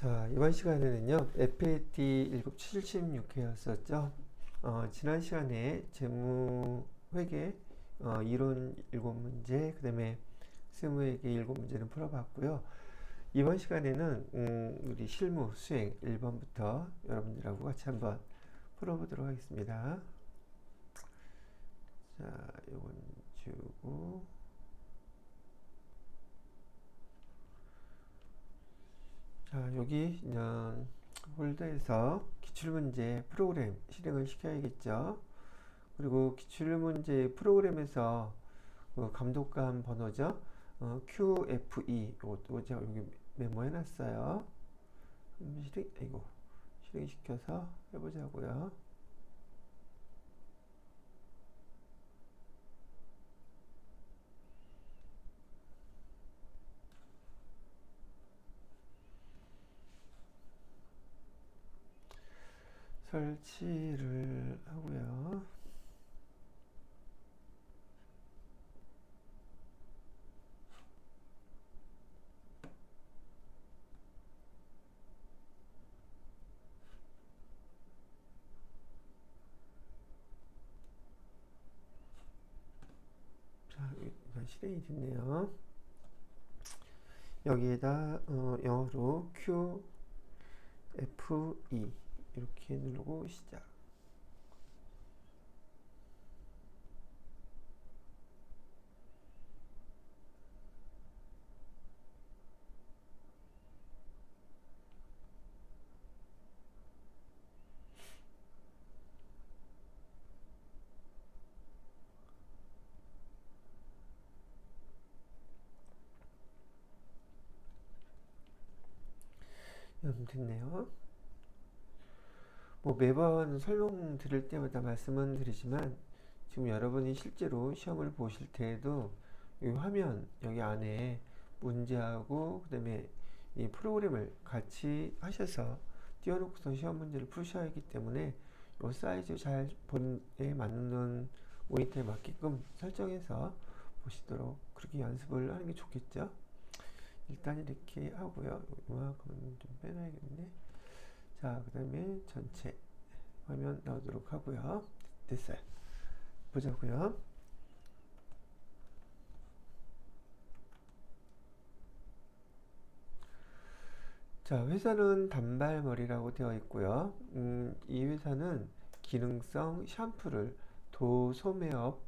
자, 이번 시간에는요, FAT 1976회였었죠. 지난 시간에 재무회계 이론 7문제, 그 다음에 실무회계 7문제는 풀어봤고요. 이번 시간에는 우리 실무 수행 1번부터 여러분들하고 같이 한번 풀어보도록 하겠습니다. 자, 요건 지우고. 자, 여기 홀더에서 기출문제 프로그램 실행을 시켜야겠죠. 그리고 기출문제 프로그램에서 감독관 번호죠. QFE 이것도 제가 여기 메모해놨어요. 실행시켜서 해보자고요. 설치를 하고요. 자, 일단 실행이 됐네요. 여기에다 영어로 QFE 이렇게 누르고 시작. 됐네요. 뭐 매번 설명 드릴 때마다 말씀은 드리지만 지금 여러분이 실제로 시험을 보실 때에도 이 화면 여기 안에 문제하고 그 다음에 이 프로그램을 같이 하셔서 띄워놓고서 시험 문제를 푸셔야 하기 때문에 이 사이즈 잘 본에 맞는 모니터에 맞게끔 설정해서 보시도록 그렇게 연습을 하는 게 좋겠죠. 일단 이렇게 하고요. 이만큼 좀 빼놔야겠네. 자, 그 다음에 전체 화면 나오도록 하고요. 됐어요. 보자고요. 자, 회사는 단발머리라고 되어 있고요. 이 회사는 기능성 샴푸를 도소매업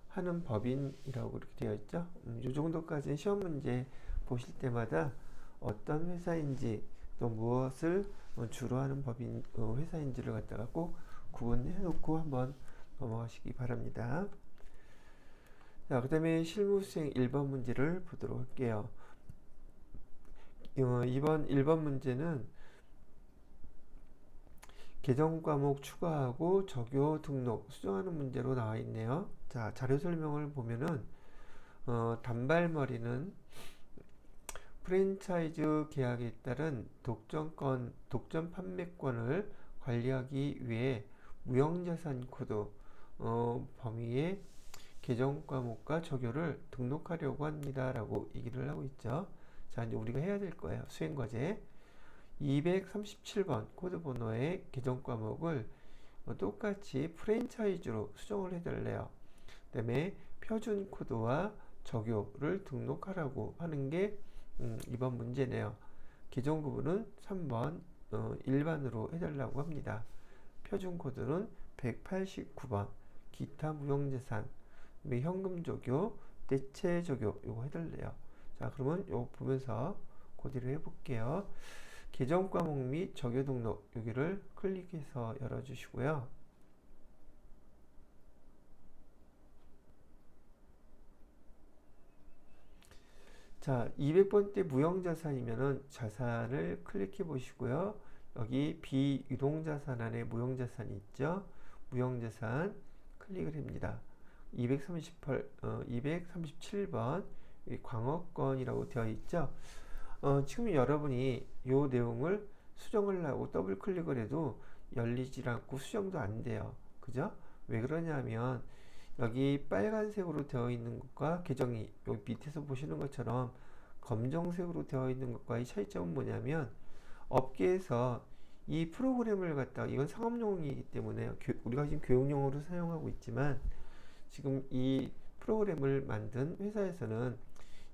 하는 법인이라고 이렇게 되어 있죠. 이 정도까지 시험 문제 보실 때마다 어떤 회사인지 또 무엇을 주로 하는 법인 회사인지를 갖다가 꼭 구분해 놓고 한번 넘어가시기 바랍니다. 자, 그 다음에 실무수행 1번 문제를 보도록 할게요. 이번 1번 문제는 계정 과목 추가하고 적요 등록 수정하는 문제로 나와 있네요. 자, 자료 설명을 보면은 단발머리는 프랜차이즈 계약에 따른 독점 판매권을 관리하기 위해 무형자산 코드 범위의 계정 과목과 적요를 등록하려고 합니다. 라고 얘기를 하고 있죠. 자, 이제 우리가 해야 될 거예요. 수행과제. 237번 코드 번호의 계정 과목을 똑같이 프랜차이즈로 수정을 해달래요. 그 다음에 표준 코드와 적요를 등록하라고 하는 게 이번 문제네요. 계정 구분은 3번 일반으로 해달라고 합니다. 표준 코드는 189번 기타 무형자산, 현금 적요, 대체 적요 이거 해달래요. 자, 그러면 이거 보면서 코디를 해볼게요. 계정 과목 및 적요 등록 여기를 클릭해서 열어주시고요. 자, 200번대 무형자산이면은 자산을 클릭해 보시고요. 여기 비유동자산 안에 무형자산이 있죠. 무형자산 클릭을 합니다. 237번 광어권이라고 되어 있죠. 지금 여러분이 이 내용을 수정을 하고 더블 클릭을 해도 열리질 않고 수정도 안 돼요. 그죠? 왜 그러냐면 여기 빨간색으로 되어 있는 것과 계정이 여기 밑에서 보시는 것처럼 검정색으로 되어 있는 것과의 차이점은 뭐냐면 업계에서 이 프로그램을 갖다가 이건 상업용이기 때문에 우리가 지금 교육용으로 사용하고 있지만 지금 이 프로그램을 만든 회사에서는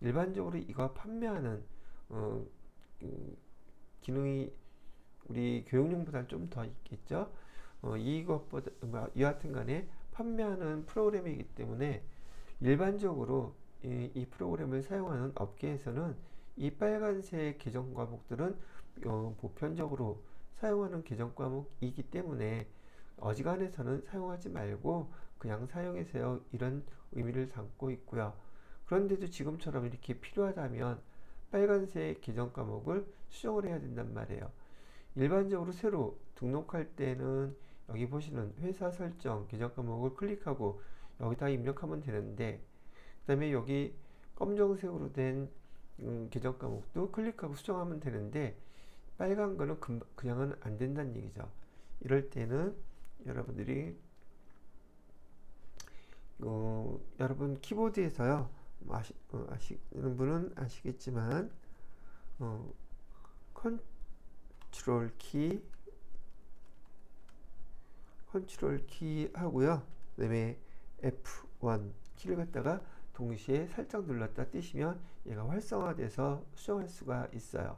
일반적으로 이거 판매하는 어, 기능이 우리 교육용보다는 좀 더 있겠죠. 이것보다 여하튼 간에 판매하는 프로그램이기 때문에 일반적으로 이 프로그램을 사용하는 업계에서는 이 빨간색 계정 과목들은 보편적으로 사용하는 계정 과목이기 때문에 어지간해서는 사용하지 말고 그냥 사용하세요, 이런 의미를 담고 있고요. 그런데도 지금처럼 이렇게 필요하다면 빨간색 계정 과목을 수정을 해야 된단 말이에요. 일반적으로 새로 등록할 때는 여기 보시는 회사 설정 계정 과목을 클릭하고 여기다 입력하면 되는데, 그 다음에 여기 검정색으로 된 계정 과목도 클릭하고 수정하면 되는데 빨간 거는 그냥은 안 된다는 얘기죠. 이럴 때는 여러분들이 여러분 키보드에서요, 아시는 분은 아시겠지만 컨트롤 키 하고요, 그 다음에 F1 키를 갖다가 동시에 살짝 눌렀다 띄시면 얘가 활성화돼서 수정할 수가 있어요.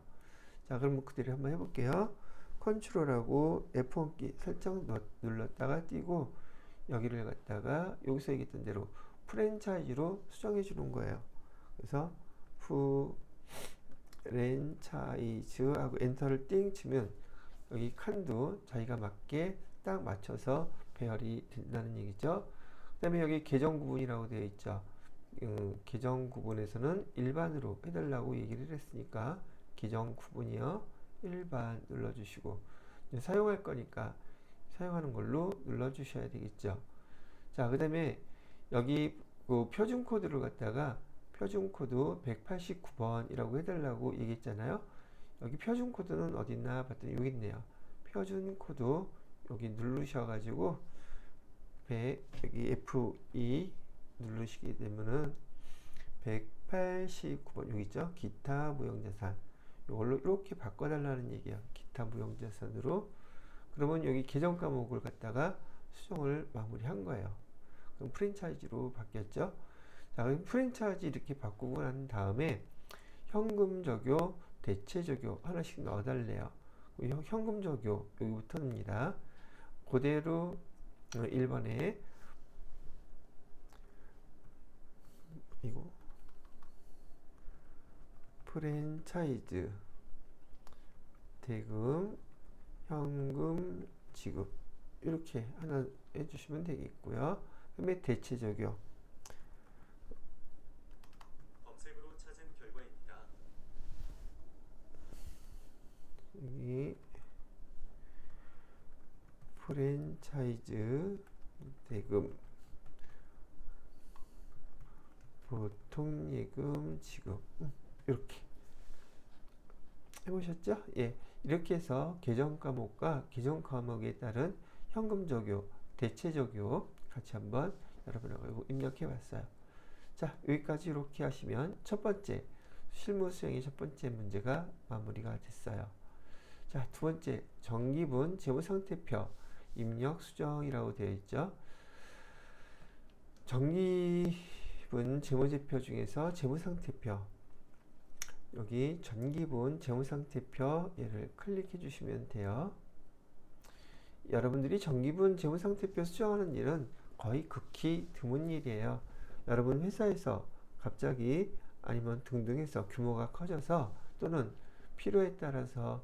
자, 그럼 그대로 한번 해볼게요. 컨트롤하고 F1 키 살짝 눌렀다가 띄고 여기를 갖다가 여기서 얘기했던 대로 프랜차이즈로 수정해 주는 거예요. 그래서 프랜차이즈 하고 엔터를 띵 치면 여기 칸도 자기가 맞게 딱 맞춰서 배열이 된다는 얘기죠. 그 다음에 여기 계정 구분이라고 되어 있죠. 계정 구분에서는 일반으로 해달라고 얘기를 했으니까 계정 구분이요, 일반 눌러주시고, 사용할 거니까 사용하는 걸로 눌러주셔야 되겠죠. 자, 그 다음에 여기 그 표준 코드를 갖다가 표준 코드 189번이라고 해달라고 얘기했잖아요. 여기 표준 코드는 어디 있나 봤더니 여기 있네요. 표준 코드 여기 누르셔가지고 여기 F2 누르시게 되면은 189번 여기 있죠. 기타 무형자산, 이걸로 이렇게 바꿔달라는 얘기예요. 기타 무형자산으로. 그러면 여기 계정 과목을 갖다가 수정을 마무리한 거예요. 그럼 프랜차이즈로 바뀌었죠. 자, 그럼 프랜차이즈 이렇게 바꾸고 난 다음에 현금 적용, 대체 적용 하나씩 넣어달래요. 현금 적용 여기부터입니다. 그대로 1번에 이거 프랜차이즈 대금 현금 지급 이렇게 하나 해주시면 되겠고요. 그다음에 대체 적용 검색으로 찾은 결과입니다. 여기 프랜차이즈 대금 보통 예금 지급 이렇게 해보셨죠? 예, 이렇게 해서 계정 과목과 계정 과목에 따른 현금 적용, 대체 적용 같이 한번 여러분하고 입력해 봤어요. 자, 여기까지 이렇게 하시면 첫 번째 실무 수행의 첫 번째 문제가 마무리가 됐어요. 자, 두 번째 정기분 재무상태표 입력 수정이라고 되어 있죠. 정기분 재무제표 중에서 재무상태표, 여기 전기분 재무상태표 얘를 클릭해 주시면 돼요. 여러분들이 전기분 재무상태표 수정하는 일은 거의 극히 드문 일이에요. 여러분 회사에서 갑자기 아니면 등등해서 규모가 커져서 또는 필요에 따라서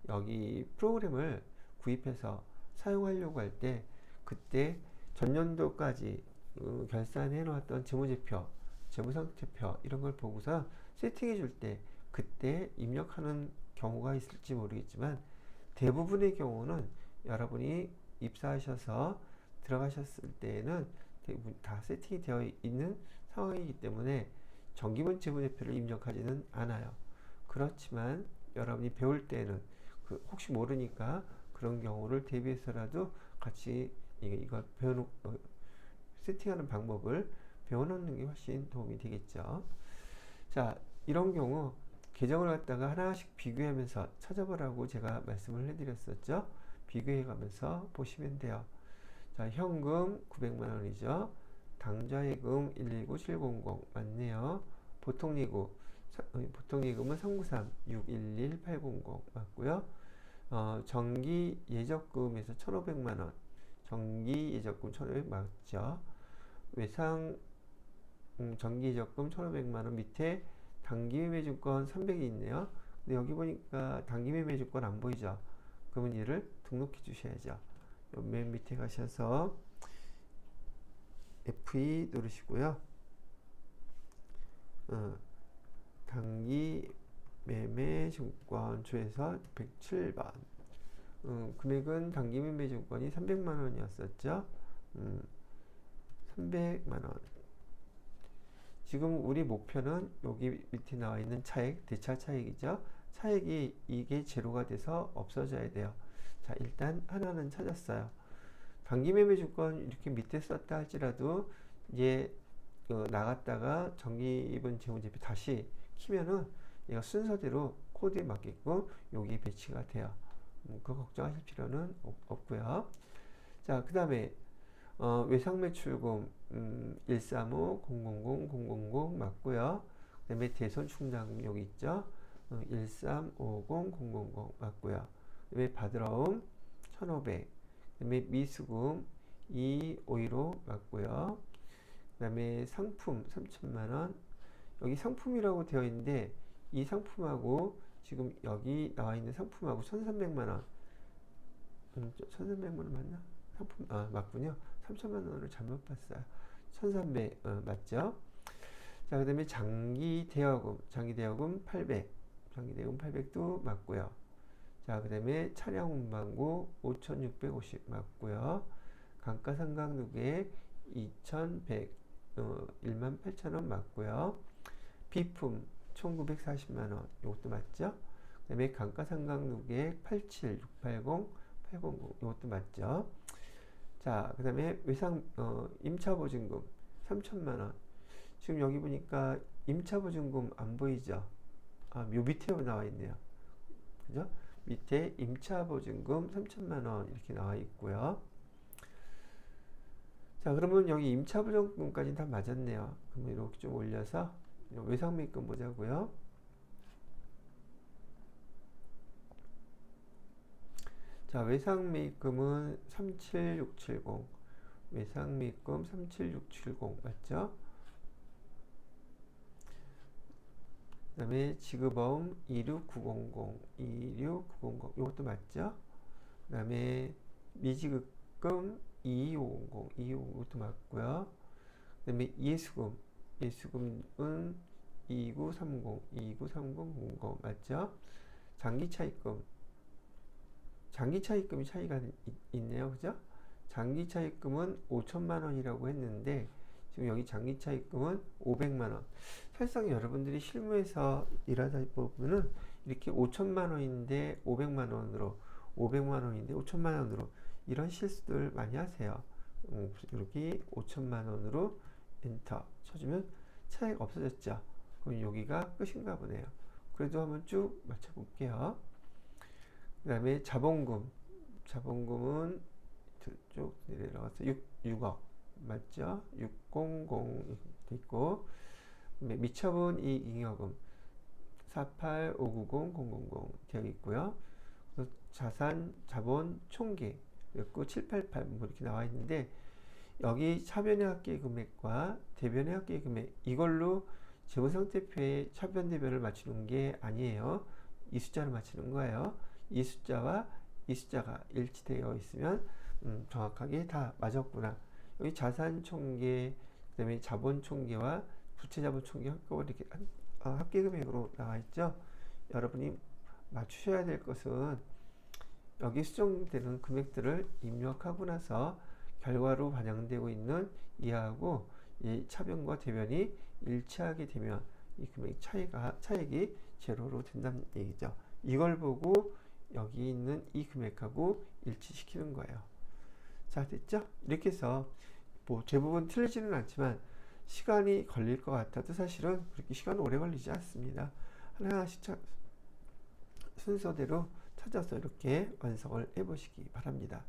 여기 프로그램을 구입해서 사용하려고 할 때 그때 전년도까지 결산해 놓았던 재무제표, 재무상태표 이런 걸 보고서 세팅해 줄 때 그때 입력하는 경우가 있을지 모르겠지만 대부분의 경우는 여러분이 입사하셔서 들어가셨을 때에는 대부분 다 세팅이 되어 있는 상황이기 때문에 정기분 재무제표를 입력하지는 않아요. 그렇지만 여러분이 배울 때는 혹시 모르니까 그런 경우를 대비해서라도 같이 이걸 세팅하는 방법을 배워놓는 게 훨씬 도움이 되겠죠. 자, 이런 경우 계정을 갖다가 하나씩 비교하면서 찾아보라고 제가 말씀을 해드렸었죠. 비교해가면서 보시면 돼요. 자, 현금 900만 원이죠. 당좌예금 119700 맞네요. 보통예금은 393-611-800 맞고요. 정기 예적금에서 1,500만 원. 정기 예적금 1,500 맞죠. 외상 정기 예적금 1,500만 원 밑에 단기매매증권 300이 있네요. 근데 여기 보니까 단기매매증권 안 보이죠? 그러면 얘를 등록해 주셔야죠. 맨 밑에 가셔서 F2 누르시고요. 단기매매증권조에서 107번. 금액은 단기매매증권이 300만 원이었었죠. 300만 원. 지금 우리 목표는 여기 밑에 나와 있는 차액, 대차 차액이죠. 차액이 이게 제로가 돼서 없어져야 돼요. 자, 일단 하나는 찾았어요. 단기매매증권 이렇게 밑에 썼다 할지라도 얘 나갔다가 정기입은 재무제표 다시 키면은 얘가 순서대로 코드에 맞게끔 여기 배치가 돼요. 그거 걱정하실 필요는 없고요. 자, 그 다음에 외상매출금 135-000-000 맞고요. 그 다음에 대손충당금 여기 있죠. 1350000 맞고요. 그 다음에 받으러옴 1500. 그 다음에 미수금 2515 맞고요. 그 다음에 상품 3000만원. 여기 상품이라고 되어 있는데 이 상품하고 지금 여기 나와 있는 상품하고 1300만원. 1300만원 맞나? 상품, 맞군요. 3000만원을 잘못 봤어요. 1300, 맞죠? 자, 그 다음에 장기대여금 800. 장기대여금 800도 맞고요. 자, 그 다음에 차량 운반구 5650 맞고요. 감가상각누계 2100, 18,000원 맞고요. 비품 1940만원, 이것도 맞죠? 그 다음에 감가상각누계 87, 680, 800, 이것도 맞죠? 자, 그 다음에 임차보증금 3천만원. 지금 여기 보니까 임차보증금 안 보이죠? 요 밑에 나와 있네요. 그죠? 밑에 임차보증금 3천만원 이렇게 나와 있고요. 자, 그러면 여기 임차보증금까지 다 맞았네요. 그러면 이렇게 좀 올려서 외상매입금 보자고요. 자, 외상매입금은 37670. 외상매입금 37670 맞죠? 그 다음에 지급보험 26900, 26900 이것도 맞죠? 그 다음에 미지급금 22500, 22500 이것도 맞고요. 그 다음에 예수금은 2930, 293000 맞죠? 장기차입금이 차이가 있네요. 그죠? 장기차입금은 5천만원이라고 했는데 지금 여기 장기차입금은 500만원. 사실상 여러분들이 실무에서 일하다 보면은 이렇게 5천만원인데 500만원으로 500만원인데 5천만원으로 이런 실수들 많이 하세요. 이렇게 5천만원으로 엔터 쳐주면 차익 없어졌죠. 그럼 여기가 끝인가 보네요. 그래도 한번 쭉 맞춰볼게요. 그 다음에 자본금은 쭉 내려가서 6억 맞죠? 600 있고 미처분 이익잉여금 48590 되어 있고요. 자본 총계 그리고 788 뭐 이렇게 나와 있는데 여기 차변의 합계 금액과 대변의 합계 금액 이걸로 재무상태표에 차변 대변을 맞추는 게 아니에요. 이 숫자를 맞추는 거예요. 이 숫자와 이 숫자가 일치되어 있으면 정확하게 다 맞았구나. 여기 자산 총계, 그 다음에 자본 총계와 부채 자본 총계 한꺼번에 이렇게 합계 금액으로 나와 있죠. 여러분이 맞추셔야 될 것은 여기 수정되는 금액들을 입력하고 나서 결과로 반영되고 있는 이하고 이 차변과 대변이 일치하게 되면 이 금액 차액이 제로로 된다는 얘기죠. 이걸 보고 여기 있는 이 금액하고 일치시키는 거예요. 자, 됐죠? 이렇게 해서 뭐 대부분 틀리지는 않지만 시간이 걸릴 것 같아도 사실은 그렇게 시간 오래 걸리지 않습니다. 하나하나씩 순서대로 찾아서 이렇게 완성을 해 보시기 바랍니다.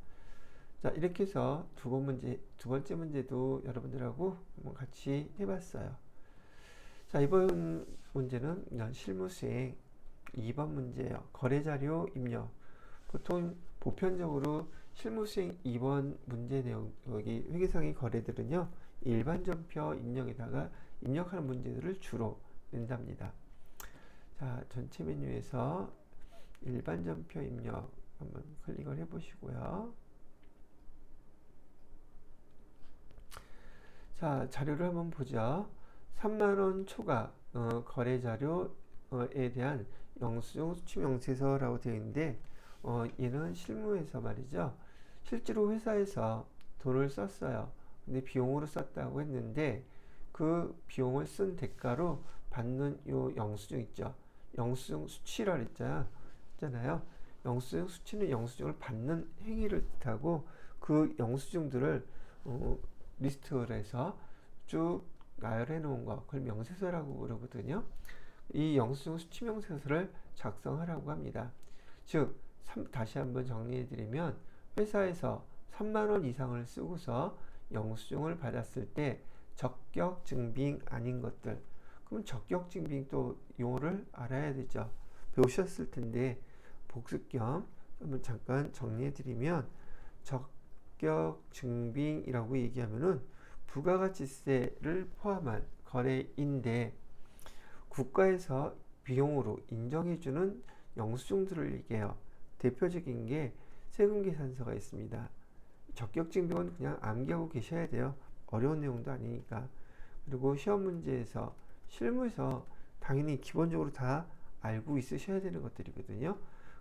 자, 이렇게 해서 두 번째 문제도 여러분들하고 한번 같이 해봤어요. 자, 이번 문제는 실무 수행 2번 문제예요. 거래자료 입력. 보통 보편적으로 실무 수행 2번 문제 내용, 여기 회계상의 거래들은요, 일반 전표 입력에다가 입력하는 문제들을 주로 낸답니다. 자, 전체 메뉴에서 일반 전표 입력 한번 클릭을 해 보시고요. 자, 자료를 한번 보죠. 3만원 초과 거래 자료에 대한 영수증 수취 명세서라고 되어 있는데, 얘는 실무에서 말이죠. 실제로 회사에서 돈을 썼어요. 근데 비용으로 썼다고 했는데 그 비용을 쓴 대가로 받는 요 영수증 있죠. 영수증 수취라 했잖아요. 영수증 수취는 영수증을 받는 행위를 뜻하고 그 영수증들을 리스트를 해서 쭉 나열해 놓은 거, 그걸 명세서라고 그러거든요. 이 영수증 수취 명세서를 작성하라고 합니다. 즉, 다시 한번 정리해 드리면 회사에서 3만원 이상을 쓰고서 영수증을 받았을 때 적격 증빙 아닌 것들, 그럼 적격 증빙 또 용어를 알아야 되죠. 배우셨을 텐데 복습 겸 한번 잠깐 정리해 드리면, 적격 증빙이라고 얘기하면은 부가가치세를 포함한 거래인데 국가에서 비용으로 인정해주는 영수증들을 얘기해요. 대표적인 게 세금계산서가 있습니다. 적격증빙은 그냥 암기하고 계셔야 돼요. 어려운 내용도 아니니까. 그리고 시험 문제에서, 실무에서 당연히 기본적으로 다 알고 있으셔야 되는 것들이거든요.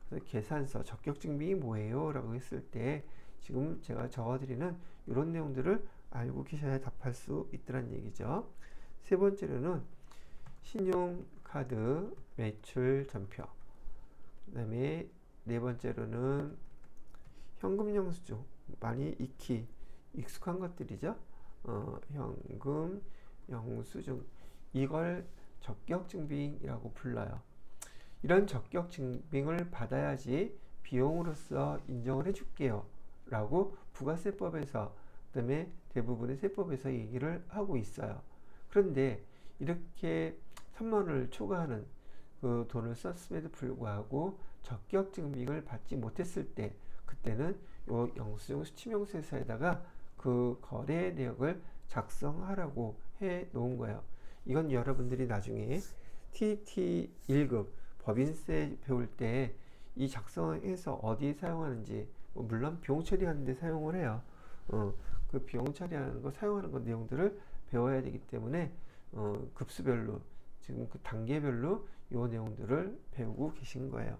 그래서 계산서, 적격증빙이 뭐예요? 라고 했을 때 지금 제가 적어드리는 이런 내용들을 알고 계셔야 답할 수 있다는 얘기죠. 세 번째로는 신용카드 매출 전표. 그 다음에 네 번째로는 현금 영수증. 많이 익숙한 것들이죠. 현금 영수증. 이걸 적격증빙이라고 불러요. 이런 적격증빙을 받아야지 비용으로서 인정을 해줄게요 라고 부가세법에서, 그 다음에 대부분의 세법에서 얘기를 하고 있어요. 그런데 이렇게 3만원을 초과하는 그 돈을 썼음에도 불구하고 적격증빙을 받지 못했을 때, 그때는 요 영수증 수취명세서에다가 그 거래 내역을 작성하라고 해 놓은 거예요. 이건 여러분들이 나중에 TT 1급 법인세 배울 때 이 작성해서 어디에 사용하는지, 물론 비용 처리하는 데 사용을 해요. 그 비용 처리하는 거, 사용하는 거 내용들을 배워야 되기 때문에 급수별로, 지금 그 단계별로 요 내용들을 배우고 계신 거예요.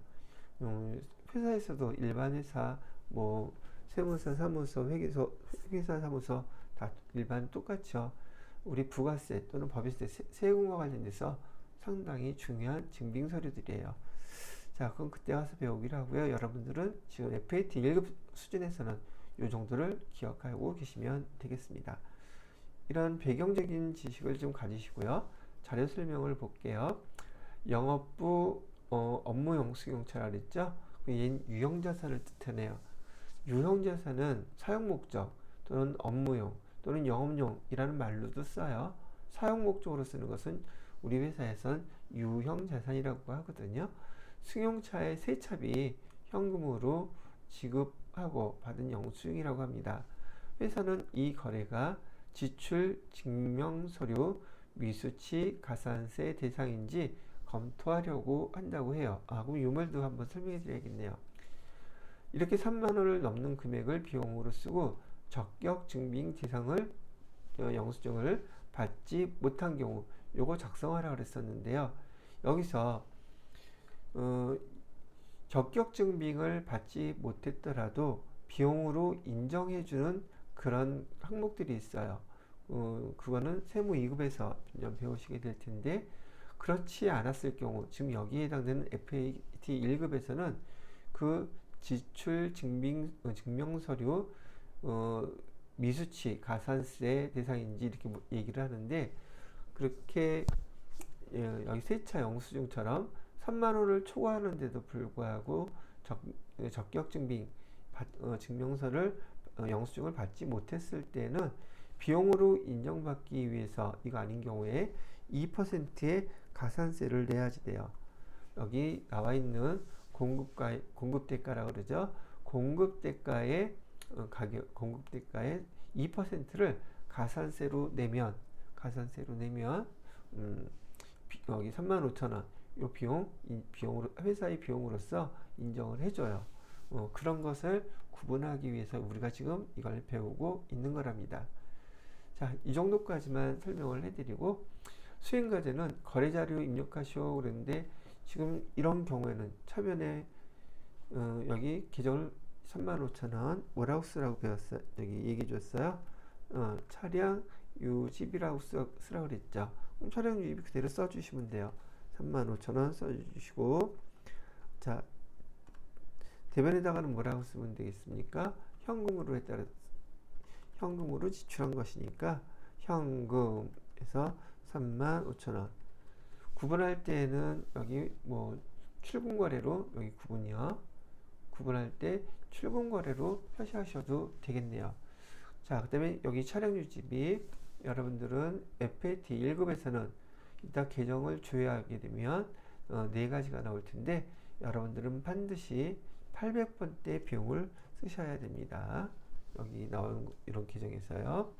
회사에서도 일반 회사, 뭐 세무사, 사무소, 회계사, 사무소 다 일반 똑같죠. 우리 부가세 또는 법인세, 세금과 관련돼서 상당히 중요한 증빙 서류들이에요. 자, 그럼 그때 가서 배우기로 하고요. 여러분들은 지금 FAT 1급 수준에서는 이 정도를 기억하고 계시면 되겠습니다. 이런 배경적인 지식을 좀 가지시고요. 자료 설명을 볼게요. 영업부 업무 영수증처라 그랬죠? 얘는 유형자산을 뜻하네요. 유형자산은 사용목적 또는 업무용 또는 영업용이라는 말로도 써요. 사용목적으로 쓰는 것은 우리 회사에선 유형자산이라고 하거든요. 승용차의 세차비 현금으로 지급하고 받은 영수증이라고 합니다. 회사는 이 거래가 지출 증명서류, 미수치, 가산세 대상인지 검토하려고 한다고 해요. 그럼 이 말도 한번 설명해 드려야겠네요. 이렇게 3만원을 넘는 금액을 비용으로 쓰고 적격 증빙 대상을 영수증을 받지 못한 경우, 요거 작성하라 그랬었는데요. 여기서 적격 증빙을 받지 못했더라도 비용으로 인정해주는 그런 항목들이 있어요. 그거는 세무 2급에서 좀 배우시게 될 텐데, 그렇지 않았을 경우, 지금 여기에 해당되는 FAT 1급에서는 그 지출 증명서류, 미수치, 가산세 대상인지 이렇게 얘기를 하는데, 그렇게 여기 세차 영수증처럼 3만 원을 초과하는데도 불구하고 적격 증명서를 영수증을 받지 못했을 때는 비용으로 인정받기 위해서 이거 아닌 경우에 2%의 가산세를 내야지 돼요. 여기 나와 있는 공급대가라고 그러죠. 공급대가의 공급대가의 2%를 가산세로 내면 여기 35,000원 이 비용으로 회사의 비용으로서 인정을 해줘요. 그런 것을 구분하기 위해서 우리가 지금 이걸 배우고 있는 거랍니다. 자, 이 정도까지만 설명을 해드리고 수행과제는 거래자료 입력하시오 그랬는데 지금 이런 경우에는 차변에 여기 계정을 35,000원 뭐라고 쓰라고 배웠어요. 여기 얘기해 줬어요. 차량 유지비라고 쓰라고 그랬죠. 그럼 차량 유지비 그대로 써주시면 돼요. 35,000원 써주시고, 자, 대변에다가는 뭐라고 쓰면 되겠습니까? 현금으로 현금으로 지출한 것이니까 현금에서 35,000원. 구분할 때는 여기 뭐 출금거래로 여기 구분할 때 출금거래로 표시하셔도 되겠네요. 자, 그 다음에 여기 차량 유지비 여러분들은 FAT 1급에서는 이따 계정을 조회하게 되면 네 가지가 나올 텐데 여러분들은 반드시 800번대 비용을 쓰셔야 됩니다. 여기 나오는 이런 계정에서요.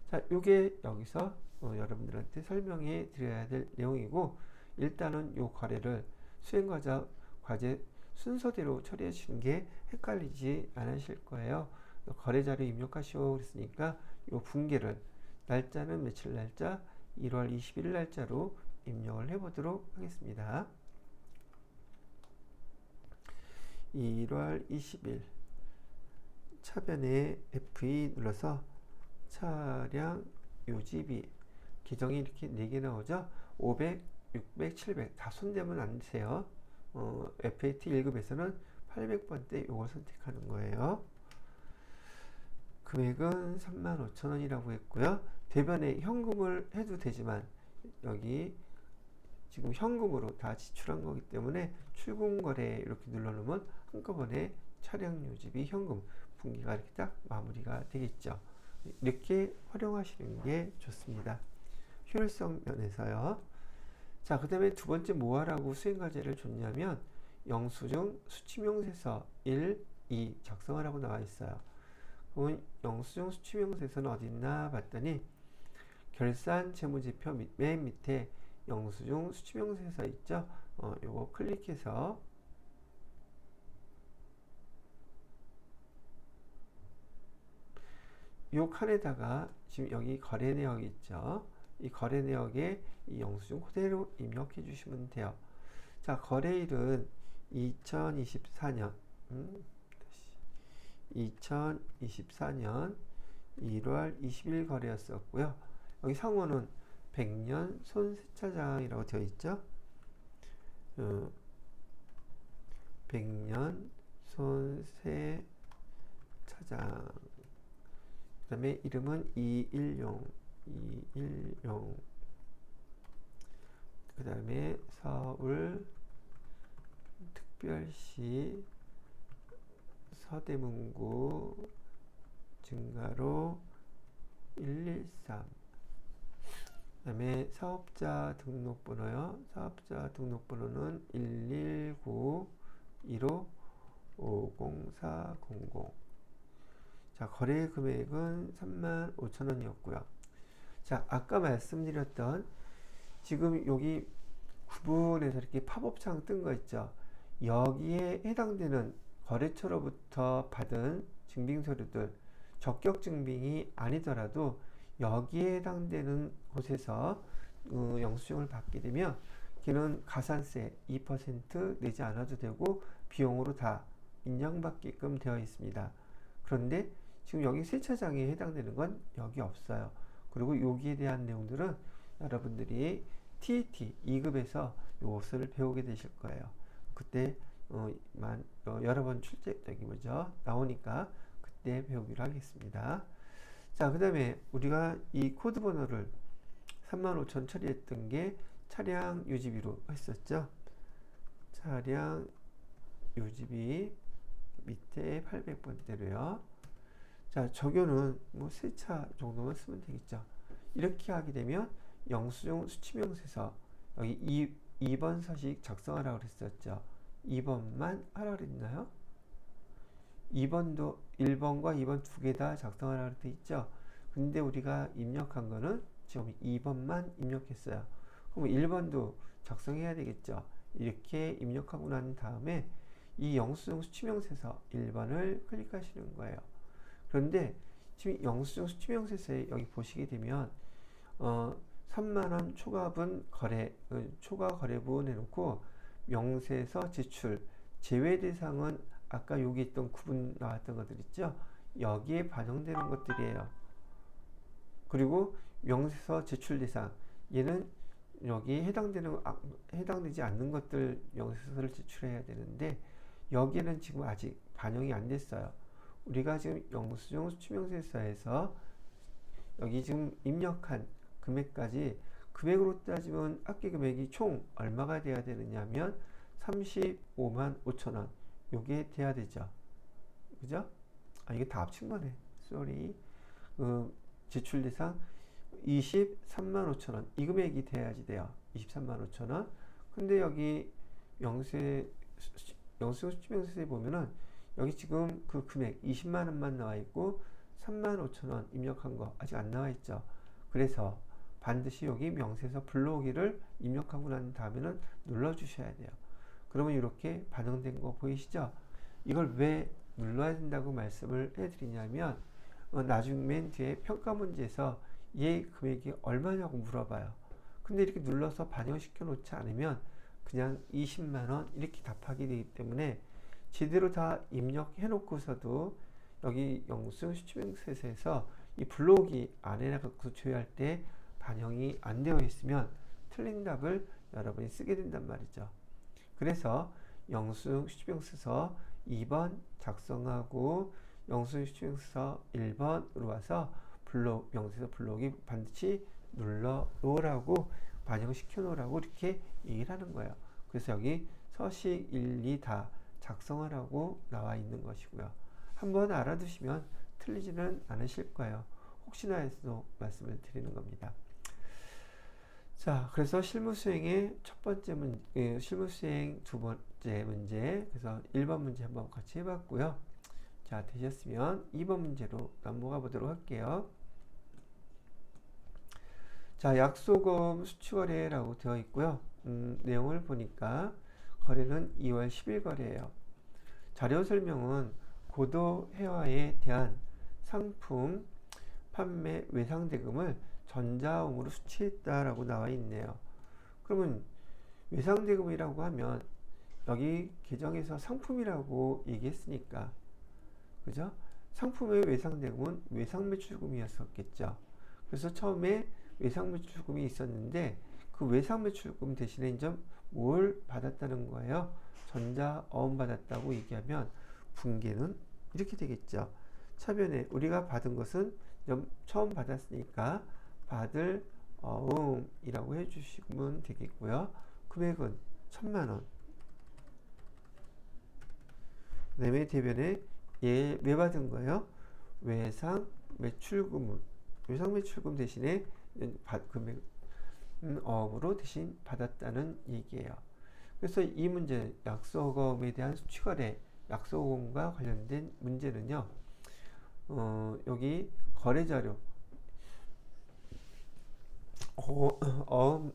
자, 요게 여기서 여러분들한테 설명해 드려야 될 내용이고, 일단은 요 거래를 과제 순서대로 처리해 주시는 게 헷갈리지 않으실 거예요. 거래자료 입력하시오 그랬으니까 요 분기를 날짜는 며칠 날짜 1월 21일 날짜로 입력을 해 보도록 하겠습니다. 1월 20일 차변에 F2 눌러서 차량 유지비 계정이 이렇게 4개 나오죠. 500, 600, 700 다 손대면 안 되세요. FAT 1급에서는 800번대 요걸 선택하는 거예요. 금액은 35,000원이라고 했고요. 대변에 현금을 해도 되지만 여기 지금 현금으로 다 지출한 거기 때문에 출금거래 이렇게 눌러놓으면 한꺼번에 차량 유지비 현금 분기가 이렇게 딱 마무리가 되겠죠. 이렇게 활용하시는 게 좋습니다. 효율성 면에서요. 자, 그 다음에 두 번째 뭐 하라고 수행과제를 줬냐면 영수증 수취명세서 1, 2 작성하라고 나와 있어요. 그러면 영수증 수취명세서는 어디 있나 봤더니 결산 재무제표 맨 밑에 영수증 수취명세서 있죠. 요거 클릭해서 요 칸에다가 지금 여기 거래 내역 있죠. 이 거래 내역에 이 영수증 그대로 입력해 주시면 돼요. 자, 거래일은 2024년 1월 20일 거래였었고요. 여기 상호는 100년 손세차장이라고 되어 있죠. 100년 손세차장. 그 다음에 이름은 210. 그 다음에 서울 특별시 서대문구 증가로 113. 그 다음에 사업자 등록번호요. 사업자 등록번호는 119-15-50400. 자, 거래 금액은 35,000원이었고요. 자, 아까 말씀드렸던 지금 여기 구분해서 이렇게 팝업창 뜬 거 있죠. 여기에 해당되는 거래처로부터 받은 증빙서류들, 적격 증빙이 아니더라도 여기에 해당되는 곳에서 영수증을 받게 되면 걔는 가산세 2% 내지 않아도 되고 비용으로 다 인정받게끔 되어 있습니다. 그런데 지금 여기 세차장에 해당되는 건 여기 없어요. 그리고 여기에 대한 내용들은 여러분들이 TET 2급에서 요것을 배우게 되실 거예요. 그때 여러 번 나오니까 그때 배우기로 하겠습니다. 자, 그 다음에 우리가 이 코드 번호를 35,000 처리했던 게 차량 유지비로 했었죠. 차량 유지비 밑에 800번대로요. 자, 적용은 뭐 세차 정도만 쓰면 되겠죠. 이렇게 하게 되면 영수증 수치명세서 여기 2번 서식 작성하라고 그랬었죠. 2번만 하라고 그랬나요? 2번도 1번과 2번 두 개 다 작성하라고 돼 있죠. 근데 우리가 입력한 거는 지금 2번만 입력했어요. 그럼 1번도 작성해야 되겠죠. 이렇게 입력하고 난 다음에 이 영수증 수치명세서 1번을 클릭하시는 거예요. 그런데 지금 영수증 수치명세서에 여기 보시게 되면 3만원 초과분 거래, 초과 거래분 해놓고 명세서 제출, 제외 대상은 아까 여기 있던 구분 나왔던 것들 있죠? 여기에 반영되는 것들이에요. 그리고 명세서 제출 대상, 얘는 여기 해당되지 않는 것들 명세서를 제출해야 되는데 여기에는 지금 아직 반영이 안 됐어요. 우리가 지금 영수증 수치명세서에서 여기 지금 입력한 금액까지 금액으로 따지면 악기 금액이 총 얼마가 돼야 되느냐면 35만 5천 원 요게 돼야 되죠. 그죠? 아, 이게 다 합친 거네. 쏘리. 제출 대상 23만 5천 원. 이 금액이 돼야지 돼요. 23만 5천 원. 근데 여기 영수증 수치명세서에 보면은 여기 지금 그 금액 20만 원만 나와 있고 3만 5천 원 입력한 거 아직 안 나와 있죠. 그래서 반드시 여기 명세서 불러오기를 입력하고 난 다음에는 눌러 주셔야 돼요. 그러면 이렇게 반영된 거 보이시죠? 이걸 왜 눌러야 된다고 말씀을 해드리냐면 나중 맨 뒤에 평가 문제에서 얘 금액이 얼마냐고 물어봐요. 근데 이렇게 눌러서 반영시켜 놓지 않으면 그냥 20만원 이렇게 답하게 되기 때문에 제대로 다 입력해 놓고서도 여기 영수증 수치명세서에서 이 불러오기 안에나 갖고 조회할 때 반영이 안 되어 있으면 틀린 답을 여러분이 쓰게 된단 말이죠. 그래서 영수증 수치명세서 2번 작성하고 영수증 수치명세서 1번으로 와서 명세서 불러오기 반드시 눌러 놓으라고 반영시켜 놓으라고 이렇게 얘기를 하는 거예요. 그래서 여기 서식 1, 2 다 작성하라고 나와 있는 것이고요. 한번 알아두시면 틀리지는 않으실 거예요. 혹시나 해서 말씀을 드리는 겁니다. 자, 그래서 실무 수행의 첫 번째 문제, 실무 수행 두 번째 문제, 그래서 1번 문제 한번 같이 해봤고요. 자, 되셨으면 2번 문제로 넘어가 보도록 할게요. 자, 약소금 수취거래라고 되어 있고요. 내용을 보니까 거래는 2월 10일 거래예요. 자료 설명은 고도 해화에 대한 상품 판매 외상대금을 전자음으로 수취했다라고 나와 있네요. 그러면 외상대금이라고 하면 여기 계정에서 상품이라고 얘기했으니까 그죠? 상품의 외상대금은 외상매출금이었었겠죠. 그래서 처음에 외상매출금이 있었는데 그 외상매출금 대신에 이제 뭘 받았다는 거예요? 전자어음 받았다고 얘기하면 분계는 이렇게 되겠죠. 차변에 우리가 받은 것은 처음 받았으니까 받을 어음이라고 해주시면 되겠고요. 금액은 1,000만 원. 그다음에 대변에 왜 받은 거예요? 외상 매출금 대신에 금액 어음으로 대신 받았다는 얘기예요. 그래서 이 문제 약소금에 대한 수취거래 약소금과 관련된 문제는요. 여기 거래자료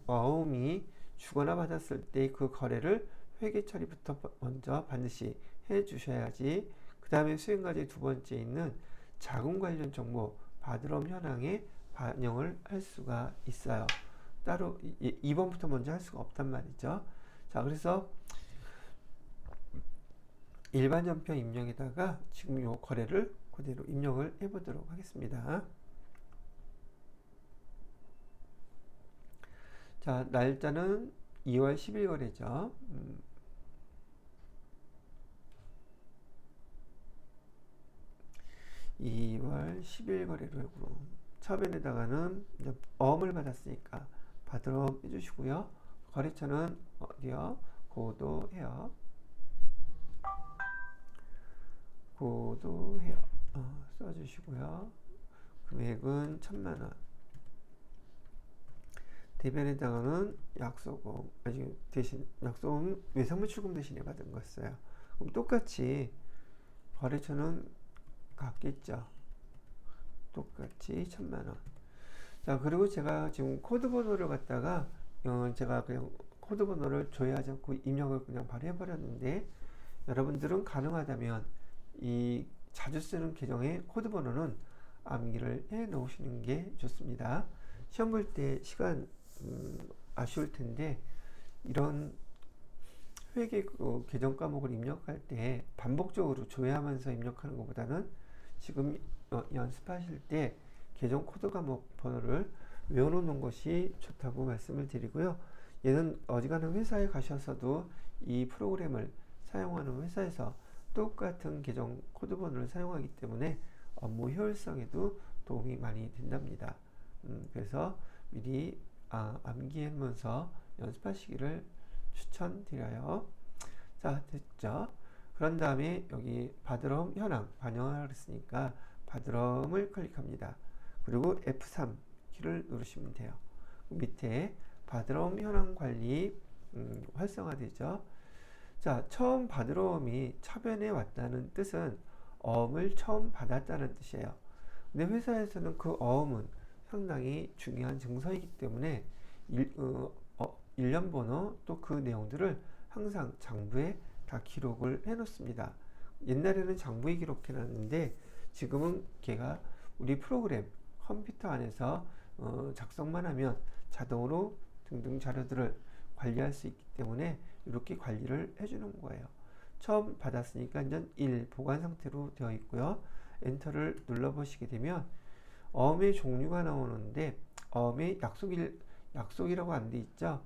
어음이 주거나 받았을 때 그 거래를 회계 처리부터 먼저 반드시 해 주셔야지 그 다음에 수행과제 두 번째 있는 자금 관련 정보 받으럼 현황에 반영을 할 수가 있어요. 따로 2번부터 먼저 할 수가 없단 말이죠. 자, 그래서 일반 전표 입력에다가 지금 요 거래를 그대로 입력을 해 보도록 하겠습니다. 자, 날짜는 2월 10일 거래죠. 2월 10일 거래로 하고 차변에다가는 어음을 받았으니까 받으러 해주시고요. 거래처는 어디요? 고도해요. 고도해요. 써주시고요. 금액은 1,000만원. 대변에다가는 약소금, 대신 약소금 외상물 출금 대신에 받은 거였어요. 그럼 똑같이 거래처는 같겠죠. 똑같이 1,000만원. 자, 그리고 제가 지금 코드 번호를 갖다가 제가 그냥 코드 번호를 조회하지 않고 입력을 그냥 바로 해버렸는데, 여러분들은 가능하다면 이 자주 쓰는 계정의 코드 번호는 암기를 해 놓으시는 게 좋습니다. 시험 볼 때 시간 아쉬울 텐데, 이런 회계 계정 과목을 입력할 때 반복적으로 조회하면서 입력하는 것보다는 지금 연습하실 때 계정 코드 과목 번호를 외워놓는 것이 좋다고 말씀을 드리고요. 얘는 어지간한 회사에 가셔서도 이 프로그램을 사용하는 회사에서 똑같은 계정 코드 번호를 사용하기 때문에 업무 효율성에도 도움이 많이 된답니다. 그래서 미리 암기하면서 연습하시기를 추천드려요. 자, 됐죠? 그런 다음에 여기 받으럼 현황 반영을 했으니까 받으럼을 클릭합니다. 그리고 F3 키를 누르시면 돼요. 밑에 받으럼 현황 관리 활성화되죠. 자, 처음 받으러옴이 차변에 왔다는 뜻은 어음을 처음 받았다는 뜻이에요. 근데 회사에서는 그 어음은 상당히 중요한 증서이기 때문에 일련 번호 또 그 내용들을 항상 장부에 다 기록을 해 놓습니다. 옛날에는 장부에 기록해 놨는데 지금은 걔가 우리 프로그램 컴퓨터 안에서 작성만 하면 자동으로 등등 자료들을 관리할 수 있기 때문에 이렇게 관리를 해주는 거예요. 처음 받았으니까 이제 1 보관 상태로 되어 있고요. 엔터를 눌러 보시게 되면 어음의 종류가 나오는데, 어음의 약속이라고 안 돼 있죠.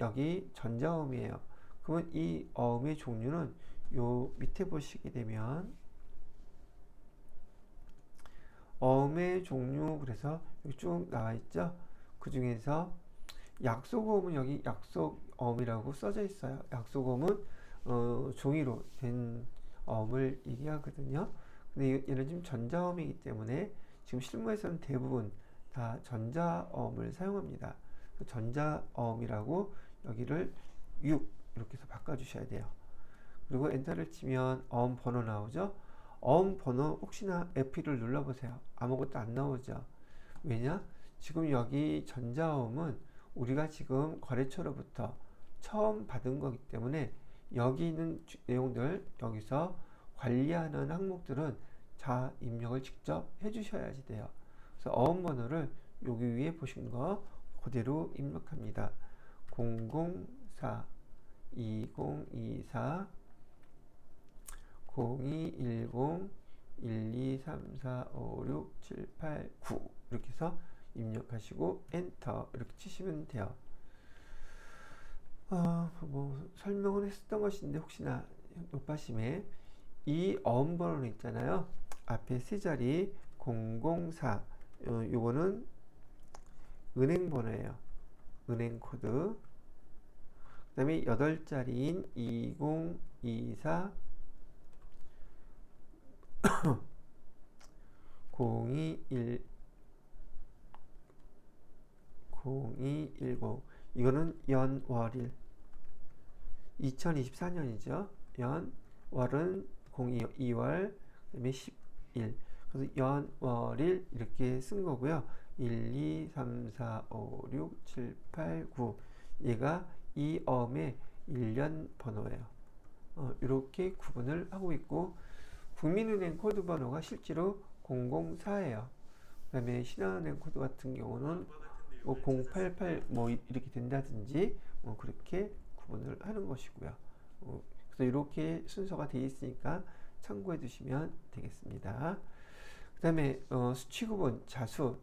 여기 전자어음이에요. 그러면 이 어음의 종류는 요 밑에 보시게 되면 어음의 종류, 그래서 여기 쭉 나와 있죠. 그 중에서 약속어음은 여기 약속어음이라고 써져 있어요. 약속어음은 종이로 된 어음을 얘기하거든요. 근데 얘는 지금 전자어음이기 때문에 지금 실무에서는 대부분 다 전자어음을 사용합니다. 전자어음이라고 여기를 6 이렇게 해서 바꿔주셔야 돼요. 그리고 엔터를 치면 어음 번호 나오죠. 어음 번호 혹시나 F1을 눌러보세요. 아무것도 안 나오죠. 왜냐? 지금 여기 전자어음은 우리가 지금 거래처로부터 처음 받은 거기 때문에 여기 있는 내용들, 여기서 관리하는 항목들은 자 입력을 직접 해주셔야지 돼요. 그래서 어음 번호를 여기 위에 보신 거 그대로 입력합니다. 004 2024 0210 123456789 이렇게 해서 입력하시고 엔터 이렇게 치시면 돼요. 뭐 설명을 했었던 것인데 혹시나 높아심에 이 어음 번호는 있잖아요. 앞에 세 자리 004 요거는 은행 번호예요. 은행 코드. 그 다음에 8자리인 2024 0210 이거는 연월일 2024년이죠. 연월은 2월 그다음에 10일. 그래서 연월일 이렇게 쓴 거고요. 1, 2, 3, 4, 5, 6, 7, 8, 9 얘가 이 어음의 1년 번호예요. 이렇게 구분을 하고 있고, 국민은행 코드 번호가 실제로 004예요. 그 다음에 신한은행 코드 같은 경우는 뭐 088 뭐 이렇게 된다든지 뭐 그렇게 구분을 하는 것이고요. 그래서 이렇게 순서가 되어 있으니까 참고해 두시면 되겠습니다. 그 다음에 수치 구분, 자수.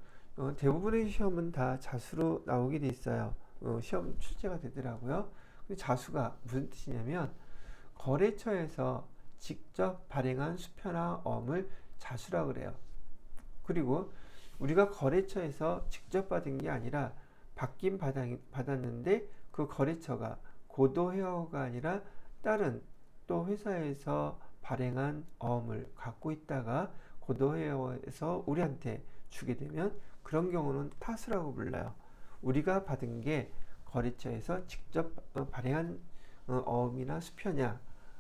대부분의 시험은 다 자수로 나오게 돼 있어요. 시험 출제가 되더라고요. 근데 자수가 무슨 뜻이냐면 거래처에서 직접 발행한 수표나 어음을 자수라 그래요. 그리고 우리가 거래처에서 직접 받은 게 아니라 받긴 받았는데 그 거래처가 고도 헤어가 아니라 다른 또 회사에서 발행한 어음을 갖고 있다가 고도 헤어에서 우리한테 주게 되면 그런 경우는 타수라고 불러요. 우리가 받은 게 거래처에서 직접 발행한 어음이나 수표냐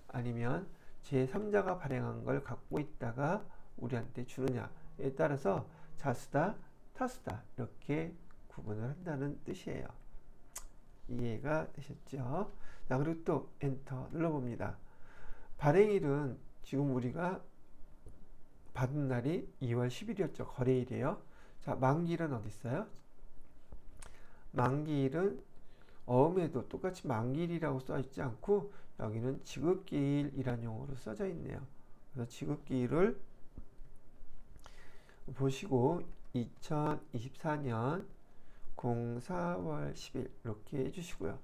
아니면 제3자가 발행한 걸 갖고 있다가 우리한테 주느냐에 따라서 자수다, 타수다 이렇게 구분을 한다는 뜻이에요. 이해가 되셨죠? 자, 그리고 또 엔터 눌러봅니다. 발행일은 지금 우리가 받은 날이 2월 10일이었죠. 거래일이에요. 자, 만기일은 어디 있어요? 만기일은 어음에도 똑같이 만기일이라고 써 있지 않고 여기는 지급기일이라는 용어로 써져 있네요. 그래서 지급기일을 보시고 2024년 04월 10일 이렇게 해주시고요.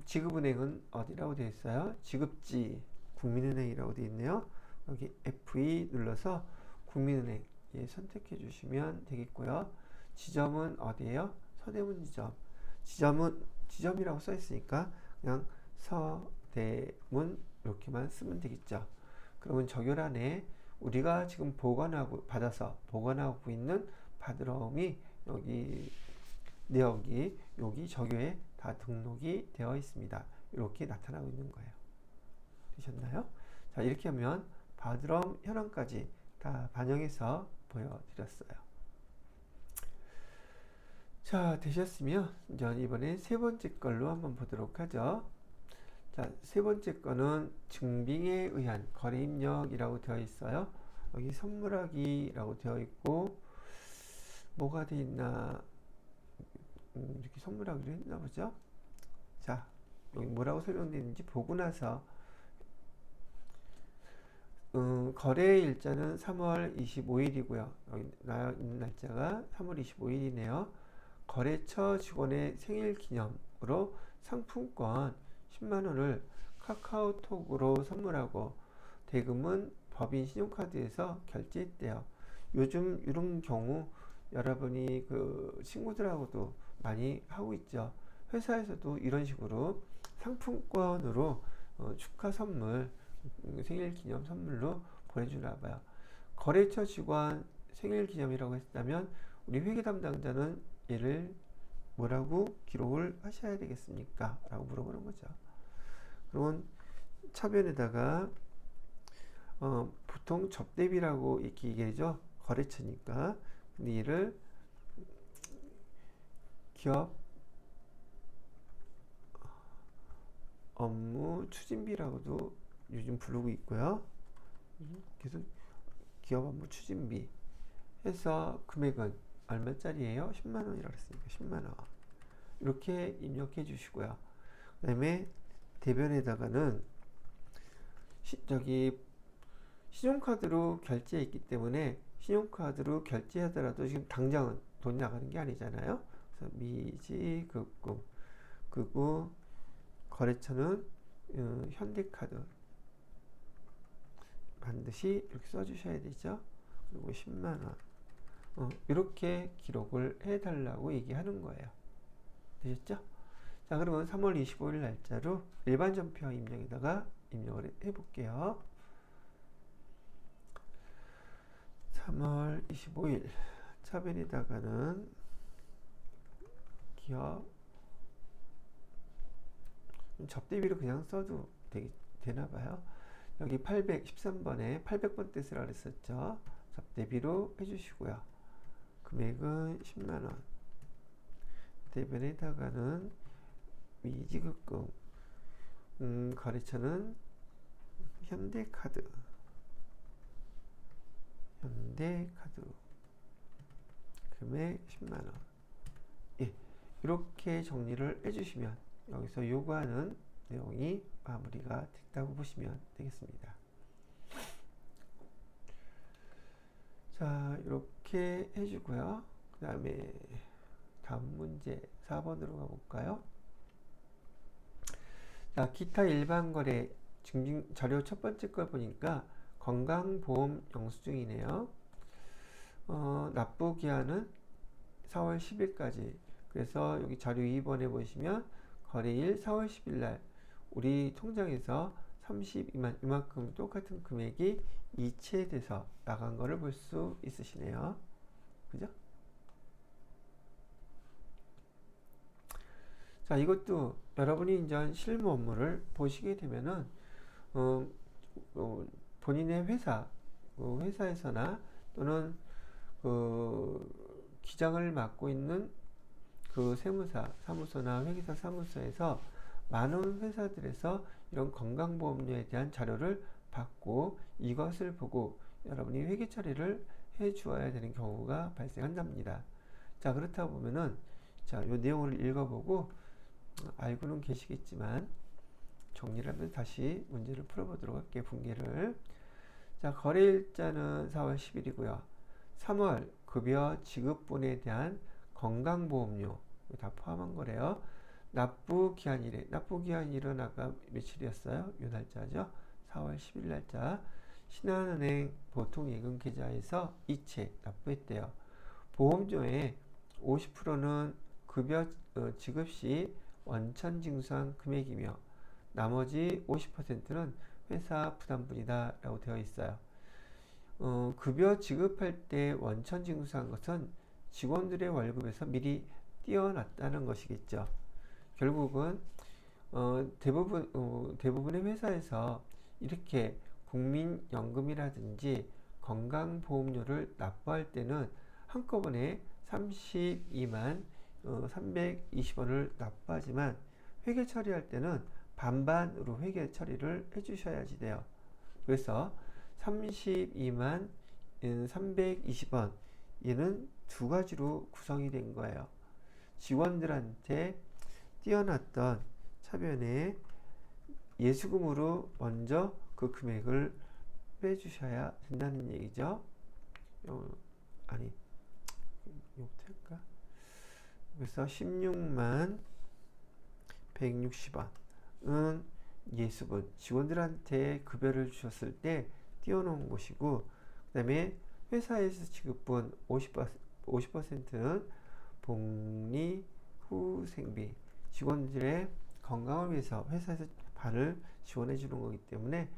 지급은행은 어디라고 되어 있어요? 지급지 국민은행이라고 되어 있네요. 여기 F2 눌러서 국민은행 선택해 주시면 되겠고요. 지점은 어디예요? 서대문 지점. 지점이라고 써 있으니까 그냥 서대문 이렇게만 쓰면 되겠죠. 그러면 적요란에 우리가 지금 받아서 보관하고 있는 받으러움이 여기 내역이 여기 적요에 다 등록이 되어 있습니다. 이렇게 나타나고 있는 거예요. 되셨나요? 자, 이렇게 하면 받으러움 현황까지 다 반영해서 보여드렸어요. 자, 되셨으면 이번에 세 번째 걸로 한번 보도록 하죠. 자, 세 번째 거는 증빙에 의한 거래 입력이라고 되어 있어요. 여기 선물하기라고 되어 있고 뭐가 되어 있나 이렇게 선물하기로 했나 보죠. 자, 여기 뭐라고 설명되어 있는지 보고 나서 거래 일자는 3월 25일이고요. 여기 나와 있는 날짜가 3월 25일이네요. 거래처 직원의 생일 기념으로 상품권 10만원을 카카오톡으로 선물하고 대금은 법인 신용카드에서 결제했대요. 요즘 이런 경우 여러분이 그 친구들하고도 많이 하고 있죠. 회사에서도 이런 식으로 상품권으로 축하 선물, 생일 기념 선물로 보내주나 봐요. 거래처 직원 생일 기념이라고 했다면 우리 회계 담당자는 얘를 뭐라고 기록을 하셔야 되겠습니까? 라고 물어보는 거죠. 그러면 차변에다가 보통 접대비라고 이렇게 얘기하죠. 거래처니까. 근데 얘를 기업 업무 추진비라고도 요즘 부르고 있고요. 계속 기업 업무 추진비 해서 금액은 얼마짜리예요? 10만원이라고 했으니까 10만원 이렇게 입력해 주시고요. 그 다음에 대변에다가는 저기 신용카드로 결제했기 때문에 신용카드로 결제하더라도 지금 당장은 돈 나가는 게 아니잖아요. 그래서 미지급금 그리고 거래처는 현대카드 반드시 이렇게 써주셔야 되죠. 그리고 10만원 이렇게 기록을 해달라고 얘기하는 거예요. 되셨죠? 자, 그러면 3월 25일 날짜로 일반 전표 입력에다가 입력을 해볼게요. 3월 25일 차변에다가는 기업 접대비로 그냥 써도 되나봐요. 여기 813번에 800번 쓰라 그랬었죠. 접대비로 해주시고요. 금액은 10만원. 대변에다가는 미지급금 거래처는 현대카드 금액 10만원. 예, 이렇게 정리를 해주시면 여기서 요구하는 내용이 마무리가 됐다고 보시면 되겠습니다. 자, 이렇게 해주고요. 그 다음에 다음 문제 4번으로 가볼까요? 자, 기타 일반 거래 증빙 자료 첫 번째 걸 보니까 건강보험 영수증이네요. 납부 기한은 4월 10일까지. 그래서 여기 자료 2번에 보시면 거래일 4월 10일 날 우리 통장에서 32만 이만큼 똑같은 금액이 이체돼서 나간 거를 볼 수 있으시네요. 그죠? 자, 이것도 여러분이 이제 실무 업무를 보시게 되면은 어, 본인의 회사, 회사에서나 또는 기장을 맡고 있는 그 세무사, 사무소나 회계사 사무소에서 많은 회사들에서 이런 건강보험료에 대한 자료를 받고 이것을 보고 여러분이 회계 처리를 해 주어야 되는 경우가 발생한답니다. 자, 그렇다 보면은 자, 요 내용을 읽어보고 알고는 계시겠지만 정리를 하면서 다시 문제를 풀어보도록 할게요. 분기를. 자, 거래일자는 4월 10일이고요. 3월 급여 지급분에 대한 건강보험료 다 포함한 거래요. 납부기한일에 납부기한일은 아까 며칠이었어요? 요 날짜죠. 4월 10일 날짜. 신한은행 보통예금계좌에서 이체 납부했대요. 보험료의 50%는 급여 지급 시 원천징수한 금액이며 나머지 50%는 회사 부담분이다 라고 되어 있어요. 급여 지급할 때 원천징수한 것은 직원들의 월급에서 미리 떼어놨다는 것이겠죠. 결국은 대부분의 회사에서 이렇게 국민연금이라든지 건강보험료를 납부할 때는 한꺼번에 32만 320원을 납부하지만 회계 처리할 때는 반반으로 회계 처리를 해주셔야지 돼요. 그래서 32만 320원 얘는 두 가지로 구성이 된 거예요. 직원들한테 띄어놨던 차변에 예수금으로 먼저 그 금액을 빼주셔야 된다는 얘기죠. 아니, 요거일까? 그래서 16만 160원은 예수분, 직원들한테 급여를 주셨을 때 띄워놓은 것이고, 그 다음에 회사에서 지급분 50%는 복리후생비, 직원들의 건강을 위해서 회사에서 반을 지원해 주는 거기 때문에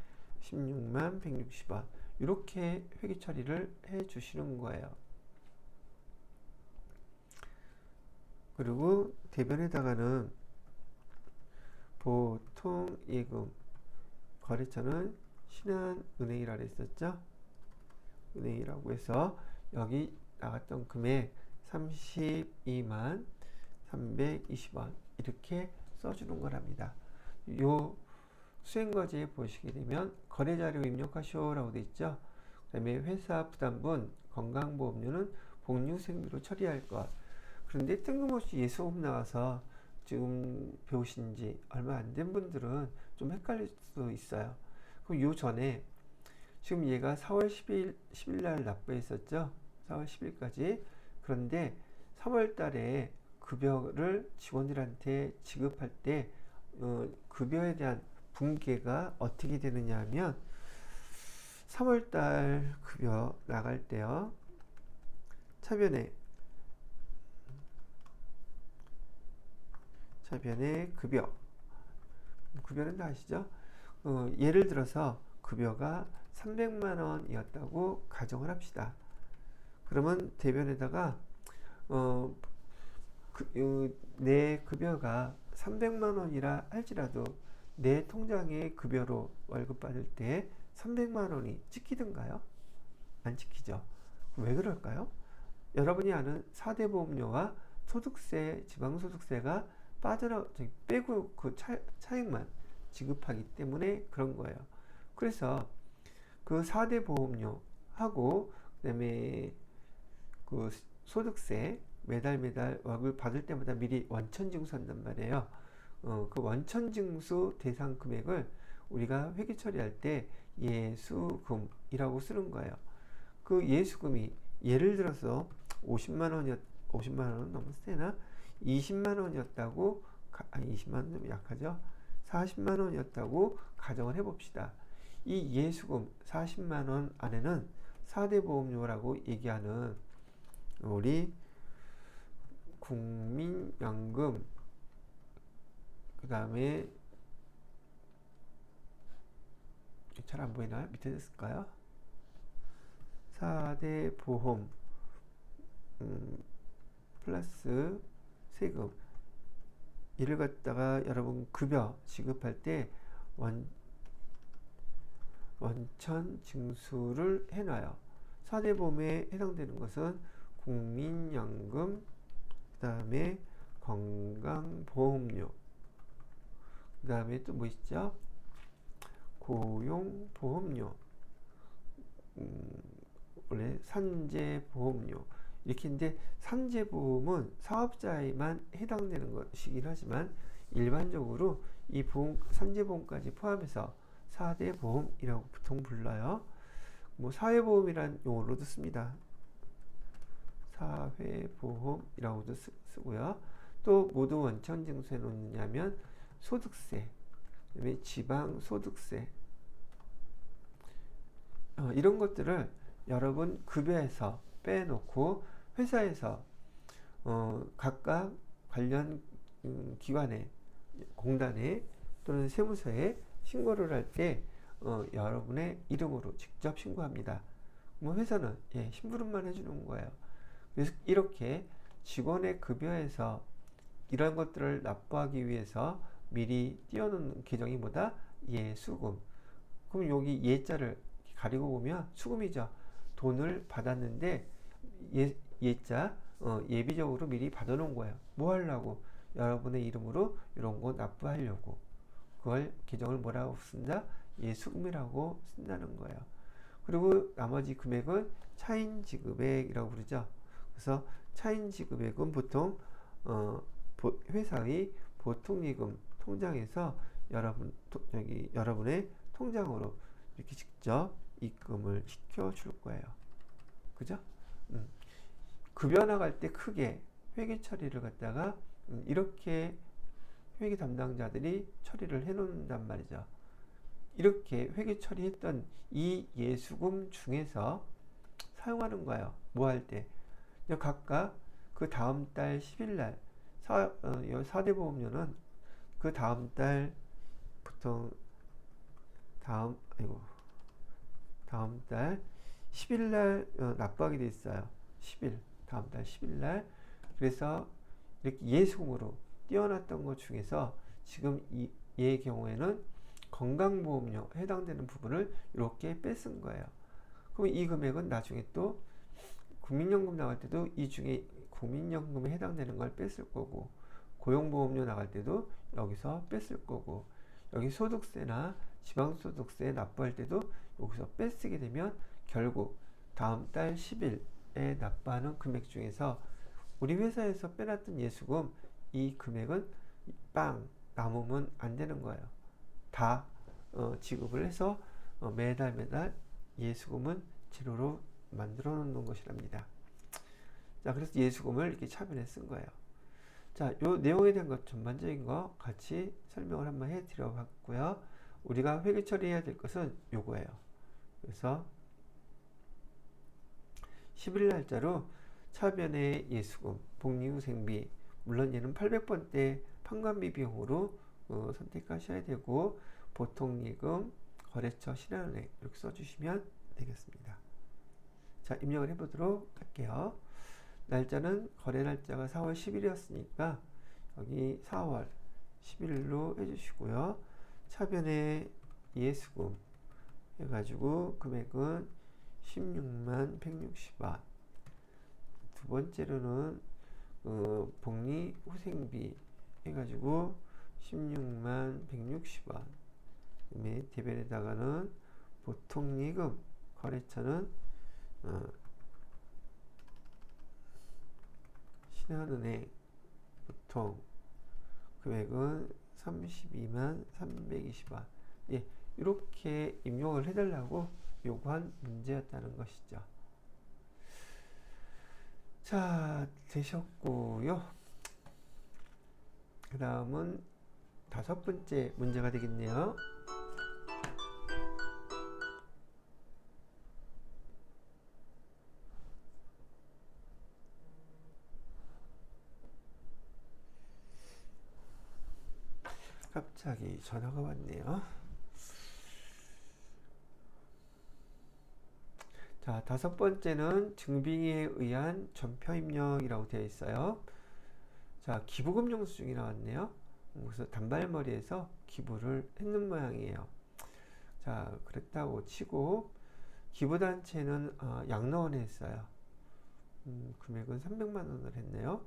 16만 160원 이렇게 회계 처리를 해 주시는 거예요. 그리고 대변에다가는 보통예금 거래처는 신한은행이라고 했었죠. 은행이라고 해서 여기 나갔던 금액 32만 320원 이렇게 써주는 거랍니다. 요 수행과제에 보시게 되면 거래자료 입력하시오 라고 되어 있죠. 그 다음에 회사 부담분 건강보험료는 복리후생비로 처리할 것. 그런데 뜬금없이 예수금 나와서 지금 배우신 지 얼마 안 된 분들은 좀 헷갈릴 수도 있어요. 그럼 요 전에 지금 얘가 4월 10일 날 납부했었죠. 4월 10일까지. 그런데 3월 달에 급여를 직원들한테 지급할 때 급여에 대한 분계가 어떻게 되느냐 하면 3월 달 급여 나갈 때요. 차변에 급여는 다 아시죠? 예를 들어서 급여가 300만 원이었다고 가정을 합시다. 그러면 대변에다가 내 급여가 300만 원이라 할지라도 내 통장에 급여로 월급 받을 때 300만 원이 찍히던가요? 안 찍히죠. 왜 그럴까요? 여러분이 아는 4대 보험료와 소득세, 지방소득세가 빼고 그 차액만 지급하기 때문에 그런 거예요. 그래서 그 4대 보험료하고 그다음에 그 소득세 매달 월급 받을 때마다 미리 원천징수한단 말이에요. 그 원천징수 대상 금액을 우리가 회계 처리할 때 예수금이라고 쓰는 거예요. 그 예수금이 예를 들어서 50만 원은 너무 세나? 20만 원이었다고 20만 원 좀 약하죠. 40만 원이었다고 가정을 해봅시다. 이 예수금 40만 원 안에는 4대 보험료라고 얘기하는 우리 국민연금, 그 다음에 잘 안 보이나요? 밑에 됐을까요? 4대 보험 플러스 세금, 이를 갖다가 여러분 급여 지급할 때 원천 징수를 해놔요. 4대 보험에 해당되는 것은 국민연금, 그 다음에 건강보험료, 그 다음에 또 뭐 있죠? 고용보험료, 원래 산재보험료, 이렇게. 인데 산재보험은 사업자에만 해당되는 것이긴 하지만 일반적으로 이 보험, 산재보험까지 포함해서 4대 보험이라고 보통 불러요. 뭐 사회보험이란 용어로도 씁니다. 사회보험이라고도 쓰고요. 또 모두 원천 징수해 놓느냐면 소득세, 그다음에 지방소득세, 이런 것들을 여러분 급여에서 빼놓고 회사에서 각각 관련 기관에, 공단에 또는 세무서에 신고를 할 때 여러분의 이름으로 직접 신고합니다. 뭐 회사는 심부름만 해주는 거예요. 그래서 이렇게 직원의 급여에서 이런 것들을 납부하기 위해서 미리 띄워놓는 계정이 뭐다? 예수금. 그럼 여기 예자를 가리고 보면 수금이죠. 돈을 받았는데 예자, 예비적으로 미리 받아놓은 거예요. 뭐 하려고? 여러분의 이름으로 이런 거 납부하려고. 그걸 계정을 뭐라고 쓴다? 예수금이라고 쓴다는 거예요. 그리고 나머지 금액은 차인지급액이라고 부르죠. 그래서 차인지급액은 보통 회사의 보통예금 통장에서 여러분의 통장으로 이렇게 직접 입금을 시켜줄 거예요. 그죠? 급여 나갈 때 크게 회계 처리를 갖다가 이렇게 회계 담당자들이 처리를 해 놓는단 말이죠. 이렇게 회계 처리했던 이 예수금 중에서 사용하는 거예요. 뭐 할 때? 각각 그 다음 달 10일 날 4대 보험료는 그 다음 달 보통 다음 달 10일 날 납부하게 돼 있어요. 10일, 다음 달 10일 날. 그래서 이렇게 예수금으로 띄워놨던 것 중에서 지금 얘의 경우에는 건강보험료 해당되는 부분을 이렇게 뺏은 거예요. 그럼 이 금액은 나중에 또 국민연금 나갈 때도 이 중에 국민연금에 해당되는 걸 뺐을 거고, 고용보험료 나갈 때도 여기서 뺐을 거고, 여기 소득세나 지방소득세 납부할 때도 여기서 뺐게 되면 결국 다음 달 10일에 납부하는 금액 중에서 우리 회사에서 빼놨던 예수금, 이 금액은 빵 남으면 안 되는 거예요. 다 지급을 해서 매달 예수금은 제로로 만들어 놓는 것이랍니다. 자, 그래서 예수금을 이렇게 차변에 쓴 거예요. 자, 요 내용에 대한 것 전반적인 거 같이 설명을 한번 해 드려 봤고요. 우리가 회계 처리해야 될 것은 요거예요. 그래서 11일 날짜로 차변의 예수금, 복리후생비, 물론 얘는 800번대 판관비 비용으로 선택하셔야 되고, 보통예금, 거래처 실현은행 이렇게 써주시면 되겠습니다. 자, 입력을 해보도록 할게요. 날짜는 거래 날짜가 4월 10일이었으니까 여기 4월 11일로 해주시고요. 차변의 예수금 해가지고 금액은 16만 160원. 두 번째로는 복리후생비 해가지고 16만 160원. 그다음에 대변에다가는 보통예금, 거래처는 신한은행 보통 금액은 32만 320원. 예, 이렇게 입력을 해달라고 요구한 문제였다는 것이죠. 자, 되셨고요. 그 다음은 5번째 문제가 되겠네요. 갑자기 전화가 왔네요. 자, 다섯 번째는 증빙에 의한 전표 입력이라고 되어 있어요. 자, 기부금 영수증이 나왔네요. 그래서 단발머리에서 기부를 했는 모양이에요. 자, 그랬다고 치고 기부단체는 양로원에 했어요. 금액은 300만 원을 했네요.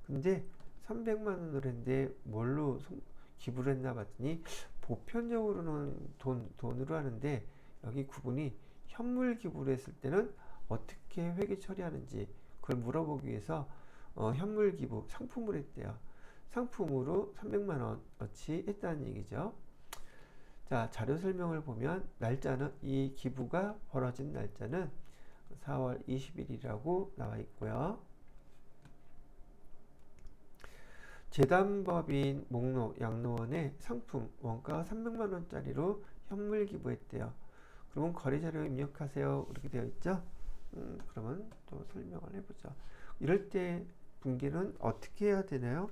근데 300만 원을 했는데 뭘로 기부를 했나 봤더니 보편적으로는 돈으로 하는데 여기 구분이 현물 기부를 했을 때는 어떻게 회계 처리하는지 그걸 물어보기 위해서 현물 기부 상품을 했대요. 상품으로 300만 원어치 했다는 얘기죠. 자, 자료 설명을 보면 날짜는 이 기부가 벌어진 날짜는 4월 20일이라고 나와 있고요. 재단법인 목록 양로원에 상품 원가가 300만 원짜리로 현물 기부했대요. 그러면 거래자료 입력하세요. 이렇게 되어 있죠. 그러면 또 설명을 해보죠. 이럴 때 분기는 어떻게 해야 되나요?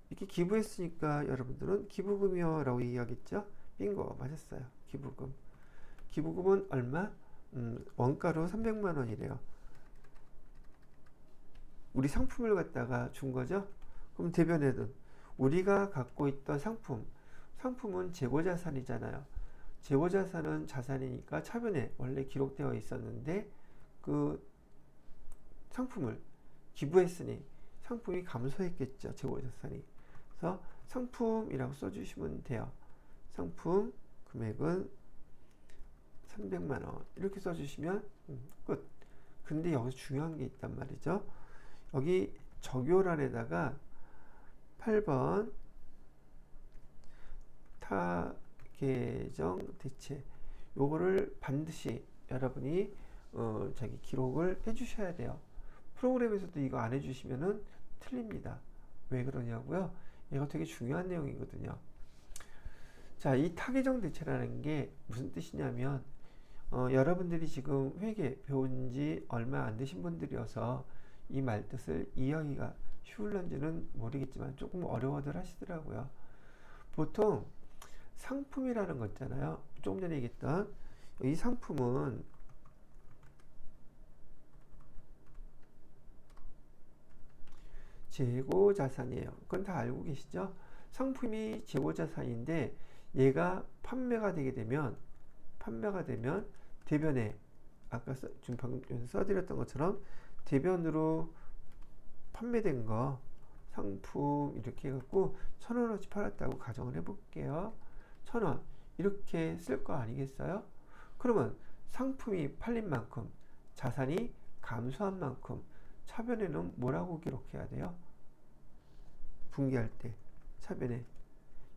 이렇게 기부했으니까 여러분들은 기부금이요 라고 얘기하겠죠. 빙고 맞았어요. 기부금. 기부금은 얼마? 원가로 300만 원이래요. 우리 상품을 갖다가 준 거죠. 그럼 대변에는 우리가 갖고 있던 상품은 재고자산이잖아요. 재고자산은 자산이니까 차변에 원래 기록되어 있었는데 그 상품을 기부했으니 상품이 감소했겠죠. 재고자산이. 그래서 상품이라고 써주시면 돼요. 상품 금액은 300만 원 이렇게 써주시면 끝. 근데 여기서 중요한 게 있단 말이죠. 여기 적요란에다가 8번 타계정 대체 요거를 반드시 여러분이 자기 기록을 해주셔야 돼요. 프로그램에서도 이거 안 해주시면은 틀립니다. 왜 그러냐고요? 얘가 되게 중요한 내용이거든요. 자, 이 타계정 대체라는 게 무슨 뜻이냐면 여러분들이 지금 회계 배운 지 얼마 안 되신 분들이어서 이 말뜻을 이해하기가 쉬울런지는 모르겠지만 조금 어려워들 하시더라고요. 보통 상품이라는 거 있잖아요. 조금 전에 얘기했던 이 상품은 재고자산이에요. 그건 다 알고 계시죠? 상품이 재고자산인데 얘가 판매가 되면 대변에 아까 지금 방금 써드렸던 것처럼 대변으로 판매된 거 상품 이렇게 해갖고 1,000원어치 팔았다고 가정을 해볼게요. 1,000원 이렇게 쓸 거 아니겠어요? 그러면 상품이 팔린 만큼 자산이 감소한 만큼 차변에는 뭐라고 기록해야 돼요? 분기할 때 차변에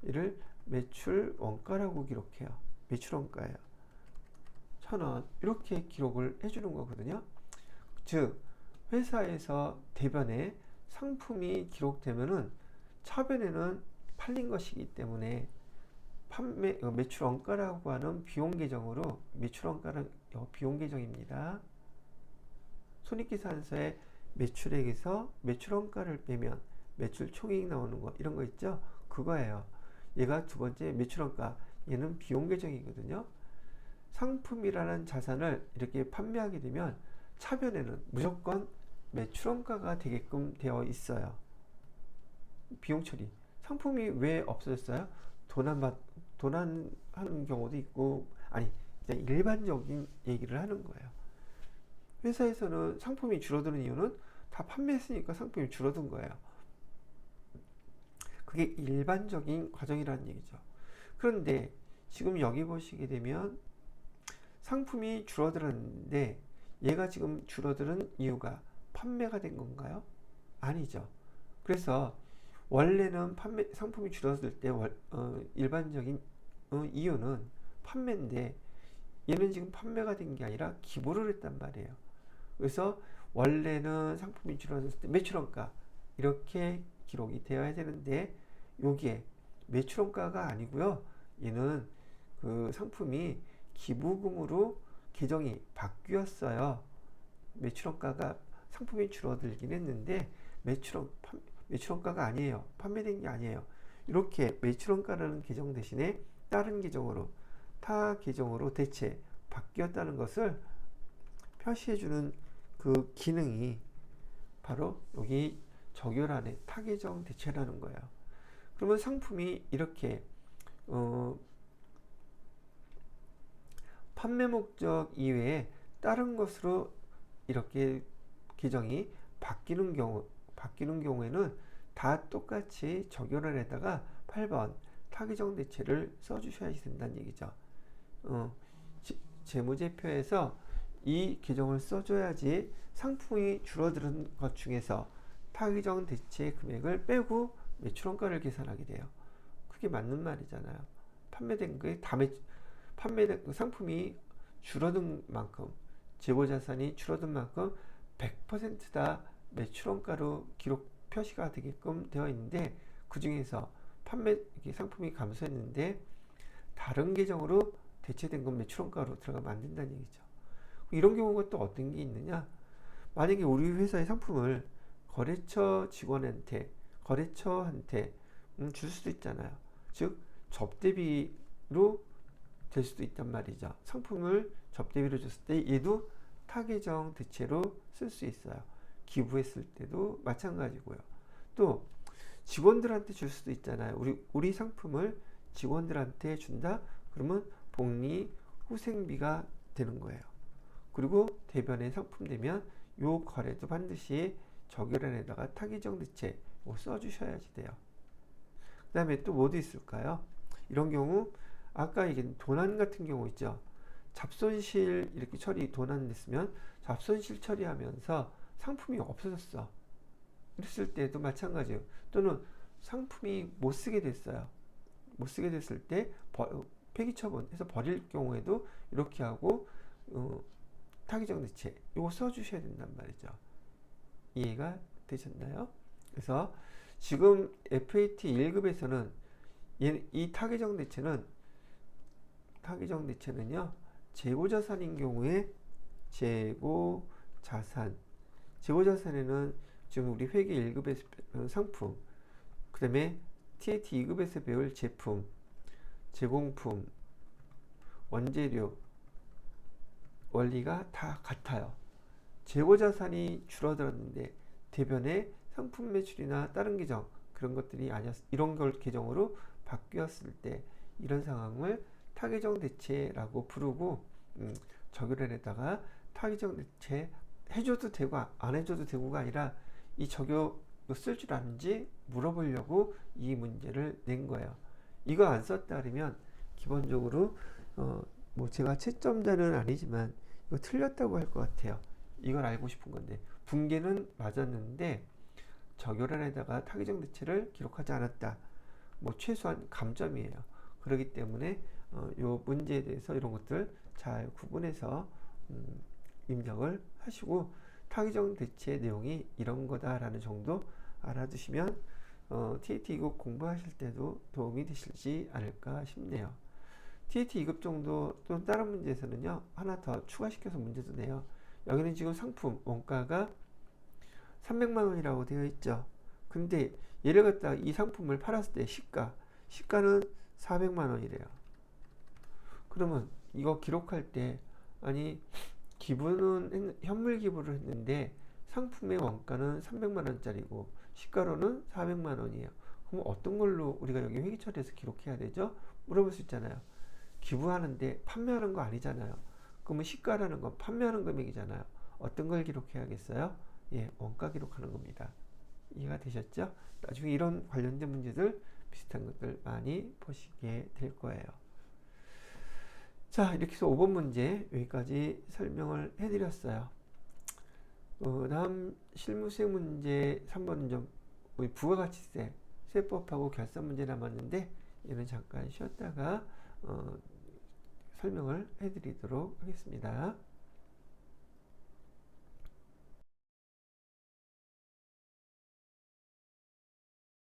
이를 매출 원가라고 기록해요. 매출 원가예요. 1,000원 이렇게 기록을 해주는 거거든요. 즉 회사에서 대변에 상품이 기록되면은 차변에는 팔린 것이기 때문에 매출 원가라고 하는 비용 계정으로 매출 원가는 비용 계정입니다. 손익계산서에 매출액에서 매출 원가를 빼면 매출 총이익 나오는 거 이런 거 있죠? 그거예요. 얘가 두 번째 매출 원가, 얘는 비용 계정이거든요. 상품이라는 자산을 이렇게 판매하게 되면 차변에는 무조건 매출 원가가 되게끔 되어 있어요. 비용 처리. 상품이 왜 없어졌어요? 도난하는 경우도 있고, 아니, 그냥 일반적인 얘기를 하는 거예요. 회사에서는 상품이 줄어드는 이유는 다 판매했으니까 상품이 줄어든 거예요. 그게 일반적인 과정이라는 얘기죠. 그런데 지금 여기 보시게 되면 상품이 줄어들었는데 얘가 지금 줄어드는 이유가 판매가 된 건가요? 아니죠. 그래서 원래는 상품이 줄어들 때 일반적인 이유는 판매인데 얘는 지금 판매가 된 게 아니라 기부를 했단 말이에요. 그래서 원래는 상품이 줄어들었을 때 매출원가 이렇게 기록이 되어야 되는데 여기에 매출원가가 아니고요. 얘는 그 상품이 기부금으로 계정이 바뀌었어요. 매출원가가 상품이 줄어들긴 했는데 매출원가가 아니에요. 판매된 게 아니에요. 이렇게 매출원가라는 계정 대신에 다른 계정으로 타 계정으로 대체 바뀌었다는 것을 표시해주는 그 기능이 바로 여기 적요란의 타계정 대체라는 거예요. 그러면 상품이 이렇게 판매 목적 이외에 다른 것으로 이렇게 계정이 바뀌는 경우에는 다 똑같이 적요란에다가 8번 타계정 대체를 써주셔야 된다는 얘기죠. 재무제표에서 이 계정을 써줘야지 상품이 줄어드는 것 중에서 타계정 대체 금액을 빼고 매출원가를 계산하게 돼요. 그게 맞는 말이잖아요. 판매된 게 다 판매된 상품이 줄어든 만큼, 재고자산이 줄어든 만큼 100%다 매출원가로 기록 표시가 되게끔 되어 있는데, 그 중에서 상품이 감소했는데 다른 계정으로 대체된 건 매출원가로 들어가면 안 된다는 얘기죠. 이런 경우가 또 어떤 게 있느냐? 만약에 우리 회사의 상품을 거래처한테 줄 수도 있잖아요. 즉 접대비로 될 수도 있단 말이죠. 상품을 접대비로 줬을 때 얘도 타계정 대체로 쓸 수 있어요. 기부했을 때도 마찬가지고요. 또 직원들한테 줄 수도 있잖아요. 우리 상품을 직원들한테 준다? 그러면 복리 후생비가 되는 거예요. 그리고 대변의 상품 되면 요 거래도 반드시 적요란에다가 타계정 대체 써주셔야지 돼요. 그 다음에 또 뭐도 있을까요? 이런 경우 아까 얘기한 도난 같은 경우 있죠. 잡손실 이렇게 도난 됐으면 잡손실 처리하면서 상품이 없어졌어. 이랬을 때도 마찬가지예요. 또는 상품이 못 쓰게 됐어요. 못 쓰게 됐을 때 폐기 처분해서 버릴 경우에도 이렇게 하고 타계정 대체 이거 써주셔야 된단 말이죠. 이해가 되셨나요? 그래서 지금 FAT 1급에서는 이 타계정 대체는요 재고자산인 경우에 재고자산에는 지금 우리 회계 1급에서 배운 상품, 그 다음에 TAT 2급에서 배울 제품, 제공품, 원재료 원리가 다 같아요. 재고자산이 줄어들었는데 대변에 상품 매출이나 다른 계정 그런 것들이 이런 걸 계정으로 바뀌었을 때 이런 상황을 타계정 대체라고 부르고 적요란에다가 타계정 대체 해줘도 되고 안 해줘도 되고가 아니라 이 적요 쓸 줄 아는지 물어보려고 이 문제를 낸 거예요. 이거 안 썼다 그러면 기본적으로 뭐 제가 채점자는 아니지만 이거 틀렸다고 할 것 같아요. 이걸 알고 싶은 건데 분계는 맞았는데 적요란에다가 타계정 대체를 기록하지 않았다. 뭐 최소한 감점이에요. 그렇기 때문에 요 문제에 대해서 이런 것들 잘 구분해서 입력을 하시고 타계정 대체 내용이 이런 거다라는 정도 알아두시면 TAT 2급 공부하실 때도 도움이 되실지 않을까 싶네요. TAT 2급 정도 또는 다른 문제에서는요 하나 더 추가시켜서 문제도 내요. 여기는 지금 상품 원가가 300만원이라고 되어 있죠. 근데 얘를 갖다가 이 상품을 팔았을 때 시가는 400만원이래요. 그러면 이거 기록할 때 아니 현물 기부를 했는데 상품의 원가는 300만원짜리고 시가로는 400만원이에요. 그럼 어떤 걸로 우리가 여기 회계 처리해서 기록해야 되죠? 물어볼 수 있잖아요. 기부하는데 판매하는 거 아니잖아요. 그러면 시가라는 건 판매하는 금액이잖아요. 어떤 걸 기록해야겠어요? 예, 원가 기록하는 겁니다. 이해가 되셨죠? 나중에 이런 관련된 문제들 비슷한 것들 많이 보시게 될 거예요. 자, 이렇게 해서 5번 문제 여기까지 설명을 해드렸어요. 다음 실무수행 문제 3번은 좀 부가가치세 세법하고 결산 문제 남았는데 얘는 잠깐 쉬었다가 설명을 해드리도록 하겠습니다.